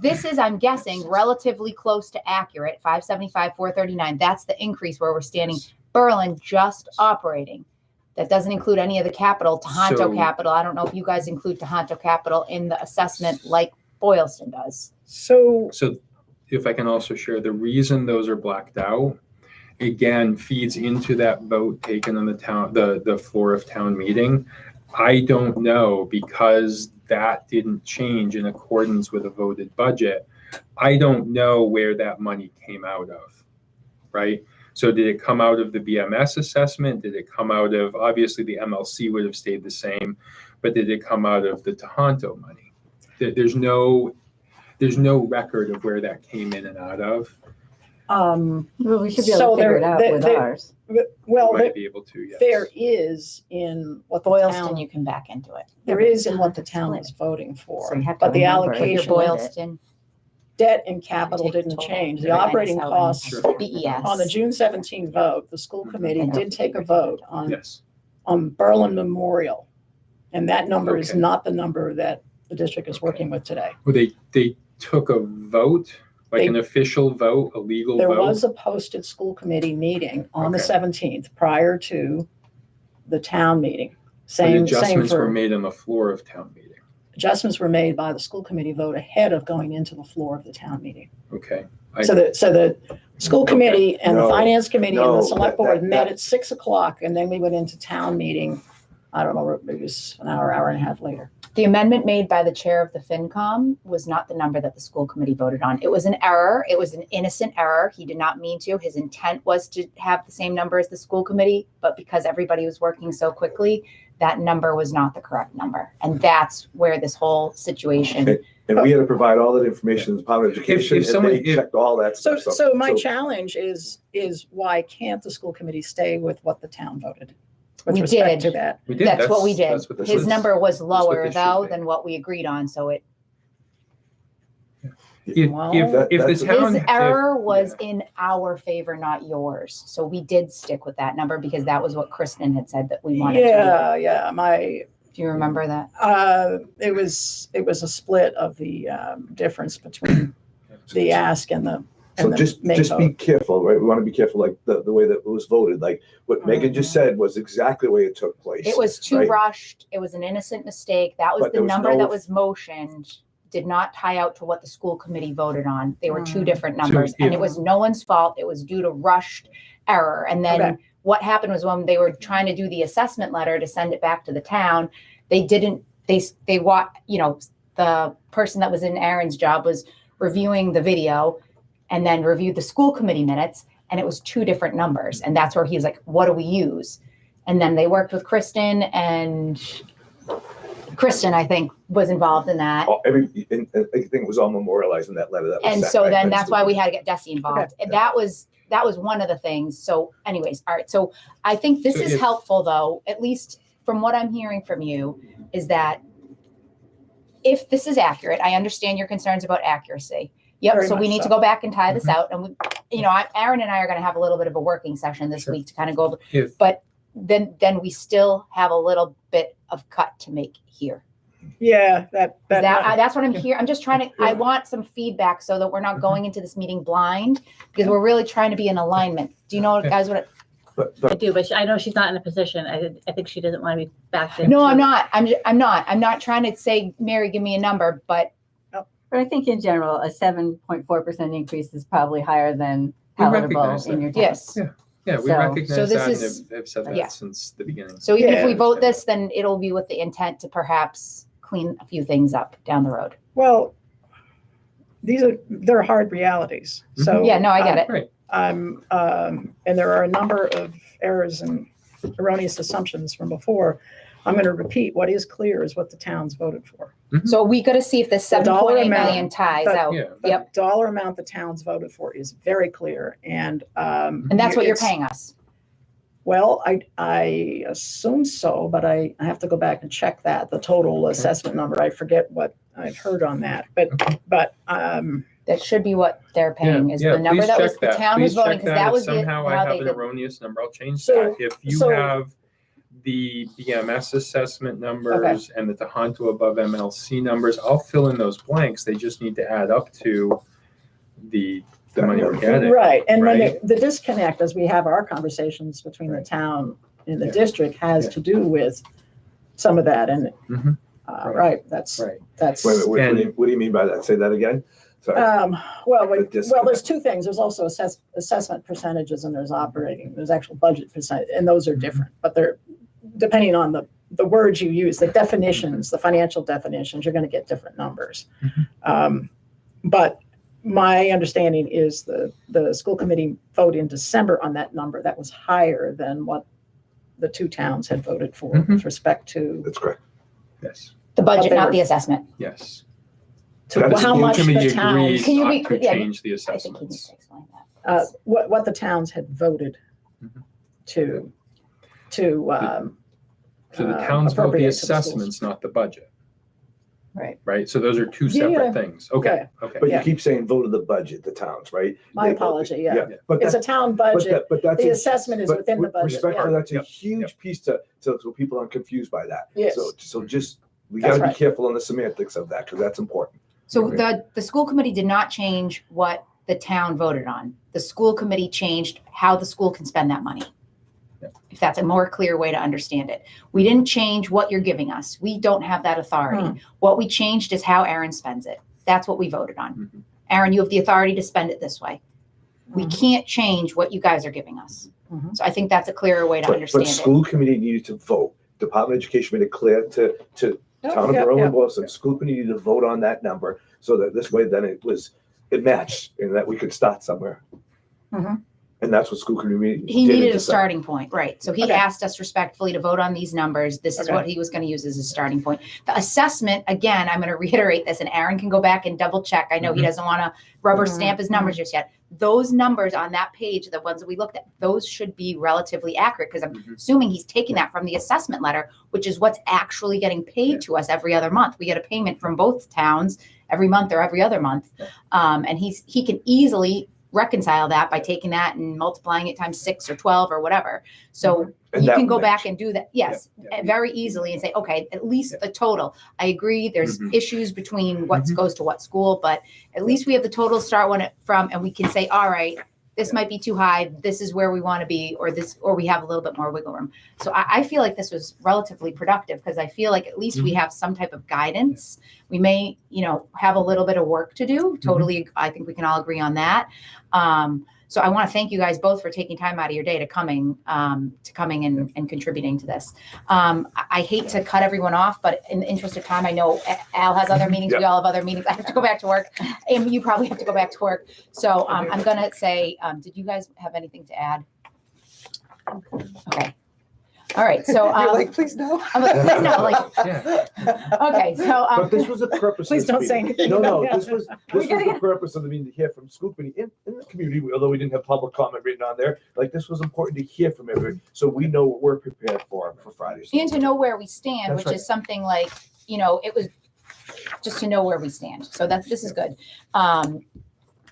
This is, I'm guessing, relatively close to accurate, 575, 439. That's the increase where we're standing. Berlin just operating. That doesn't include any of the capital, Tohoto So- capital. I don't know if you guys include Tohoto capital in the assessment like Boylston does. So, So if I can also share, the reason those are blacked out, again, feeds into that vote taken on the floor of town meeting. I don't know, because that didn't change in accordance with a voted budget. I don't know where that money came out of, right? So did it come out of the BMS assessment? Did it come out of, obviously the MLC would have stayed the same, but did it come out of the Tohoto money? There's no record of where that came in and out of. um, Well, we should be So able to figure there- it out there- with there- ours. well, We might be able to, yes. there is in what the Boylston, town, you can back into it. there is in what the town is voting for. So you have to But the remember Your allocation, Boylston, debt and capital Take the didn't total. change. The Right. operating So, costs Sure. BES. on the June 17 vote, the school committee I know. did take a vote on Yes. Berlin Memorial. And that number is Okay. not the number that the district is working with today. Well, they took a vote, like They- an official vote, a legal There vote? was a posted school committee meeting on the Okay. 17th prior to the town meeting. But Same adjustments were for, made on the floor of town meeting. adjustments were made by the school committee vote ahead of going into the floor of the town meeting. Okay. So the school committee and the No, finance committee and no, the select board that- met at 6 o'clock, and then we went into town meeting. I don't know, maybe it was an hour and a half later. The amendment made by the chair of the FinCom was not the number that the school committee voted on. It was an error. It was an innocent error. He did not mean to. His intent was to have the same number as the school committee, but because everybody was working so quickly, that number was not the correct number. And that's where this whole situation. And we had to provide all that information to the Department of Education, and someone- they checked all that So, stuff. so my challenge is why can't the school committee stay with what the town voted? With We respect did. to that. We did. That's what we did. That's what this His is. number was what lower this should though be. than what we agreed on, so it, If, Well, if the that's- town. his if- error was in our favor, not yours. So we did stick with that number because that was what Kristen had said that we wanted to do. Yeah, Do you remember that? It was a split of the difference between the ask and the So just main be vote. careful, right? We want to be careful, like the way that it was voted, like what Megan just said was exactly the way it took place. It was too right? rushed. It was an innocent mistake. That was But the there was number no- that was motioned, did not tie out to what the school committee voted on. They were two different So numbers, and if- it was no one's fault. It was due to rushed error. And then Okay. what happened was when they were trying to do the assessment letter to send it back to the town, they didn't, the person that was in Aaron's job was reviewing the video and then reviewed the school committee minutes, and it was two different numbers. And that's where he was like, what do we use? And then they worked with Kristen, and Kristen, I think, was involved in that. And everything was all memorialized in that letter that was And sent so by then Prince that's why we William. had to get Desi involved. Okay. And that was one of the things. So anyways, all right. So I think this So is if- helpful though, at least from what I'm hearing from you, is that if this is accurate, I understand your concerns about accuracy. Yep. Very So we much need to so. go back and tie this out. And Aaron and I are going to have a little bit of a working session this Sure. week to kind of go over, If, but then we still have a little bit of cut to make here. Yeah, That's what I'm here. I'm just trying to, I want some feedback so that we're not going into this meeting blind, because we're really trying to be in alignment. Do you know, Okay. guys, what? I do, but I know she's not in a position. I think she doesn't want to be backed in. No, I'm not. I'm not trying to say, Mary, give me a number, but But I think in general, a 7.4% increase is probably higher than We palatable recognize in that. your town. yes. yeah, we So- recognize So this that is- and have said that yeah. since the beginning. So even if Yeah. we vote this, then it'll be with the intent to perhaps clean a few things up down the road. well, they're hard realities. So Yeah, no, I get it. Right. And there are a number of errors and erroneous assumptions from before. I'm going to repeat, what is clear is what the towns voted for. So we got to see if this The dollar 7.8 amount, million ties but- out. Yeah. The Yep. dollar amount the towns voted for is very clear, and And that's what you're it's- paying us. Well, I assume so, but I have to go back and check that, the total assessment number. I forget what I've heard on that, but That should be what they're paying, is the number please that was, check the that. town was Please voting, check because that If was the- somehow I how have they an did. erroneous number, I'll change So- that. If you so- have the BMS assessment numbers and the Tohoto above MLC numbers, I'll fill in those blanks. They just need to add up to the money we're getting. right, and then right? the disconnect, as we have our conversations between the town and the Yeah. district, has Yeah. to do with some of that, and Mhm. right, Right. that's Right. that's. Wait a minute, And- what do you mean by that? Say that again? Sorry. Well, The disconnect. there's two things. There's also assessment percentages and there's operating, there's actual budget percent, and those are different, but they're, depending on the words you use, the definitions, the financial definitions, you're going to get different numbers. But my understanding is the school committee vote in December on that number, that was higher than what the two towns had voted for Mhm. with respect to That's correct. Yes. The budget, they not were- the assessment. Yes. That's how the much committee the towns. agreed Can you not be- to yeah, change the I think he needs assessments. to explain that. What the towns had voted Mhm. to So the towns vote the appropriate to the schools. assessments, not the budget, Right. right? So those are two Yeah, separate yeah. things. Okay, okay. But you Yeah. keep saying voted the budget, the towns, right? My They vote- apology, yeah. But It's a that's, town budget. but that's. The a- assessment is but within the with budget. Respectfully, Yeah. that's a Yep. huge piece so people aren't confused by that. Yes. So just, we That's gotta be right. careful on the semantics of that, because that's important. So Okay. the school committee did not change what the town voted on. The school committee changed how the school can spend that money. Yeah. If that's a more clear way to understand it. We didn't change what you're giving us. We don't have that authority. What we changed is how Aaron spends it. That's what we voted on. Mhm. Aaron, you have the authority to spend it this way. We Mhm. can't change what you guys are giving us. Mhm. So I think that's a clearer way to But understand it. school committee needed to vote. Department of Education made it clear to Town of Yeah, Berlin yeah. Boylston, school committee needed to vote on that number, so that this way then it matched, and that we could start somewhere. Mhm. And that's what school committee. He did in needed a December. starting point, right? So he Okay. asked us respectfully to vote on these numbers. This is Okay. what he was going to use as his starting point. The assessment, again, I'm going to reiterate this, and Aaron can go back and double check. I know he Mhm. doesn't want to rubber Mhm. stamp his numbers just yet. Those numbers on that page, the ones that we looked at, those should be relatively accurate, because I'm Mhm. assuming he's taking that from the assessment letter, which is what's actually getting paid to us every other month. We get a payment from both towns every month or every other month. Yeah. And he can easily reconcile that by taking that and multiplying it times 6 or 12 or whatever. So And you that can go will back match. and do that. Yes, Yeah. very easily and say, okay, at least the total. I agree. There's Mm-hmm. issues between what Mhm. goes to what school, but at least we have the total to start from, and we can say, all right, this might be too high. This is where we want to be, or we have a little bit more wiggle room. So I feel like this was relatively productive because I feel like at least we have some type of guidance. We may, have a little bit of work to do. Totally. I think we can all agree on that. So I want to thank you guys both for taking time out of your day to coming and contributing to this. I hate to cut everyone off, but in the interest of time, I know Al has other meetings. We all have other meetings. I have to go back to work. And you probably have to go back to work. So I'm going to say, did you guys have anything to add? Okay. All right. So You're like, please no. I'm like, please no, like, Yeah. okay. So But this was the purpose. Please of this don't say meeting. anything. No, this was We gotta the purpose of the meeting, to hear from school committee in the community, although we didn't have public comment written on there. Like, this was important to hear from everybody, so we know what we're prepared for Fridays. and to know where we stand, That's which right. is something like, it was just to know where we stand. So this is good. All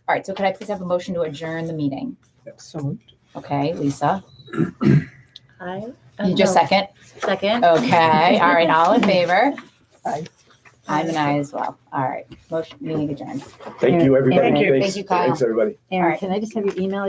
right. So could I please have a motion to adjourn the meeting? So moved. Okay, Lisa, I you just second. second. Okay. All right. All in favor? Aye. I'm an aye as well. All right. Motion meeting adjourned. Thank you, everybody. Thank you. Thank you, Kyle. Thanks, everybody. Aaron, Alright. can I just have your email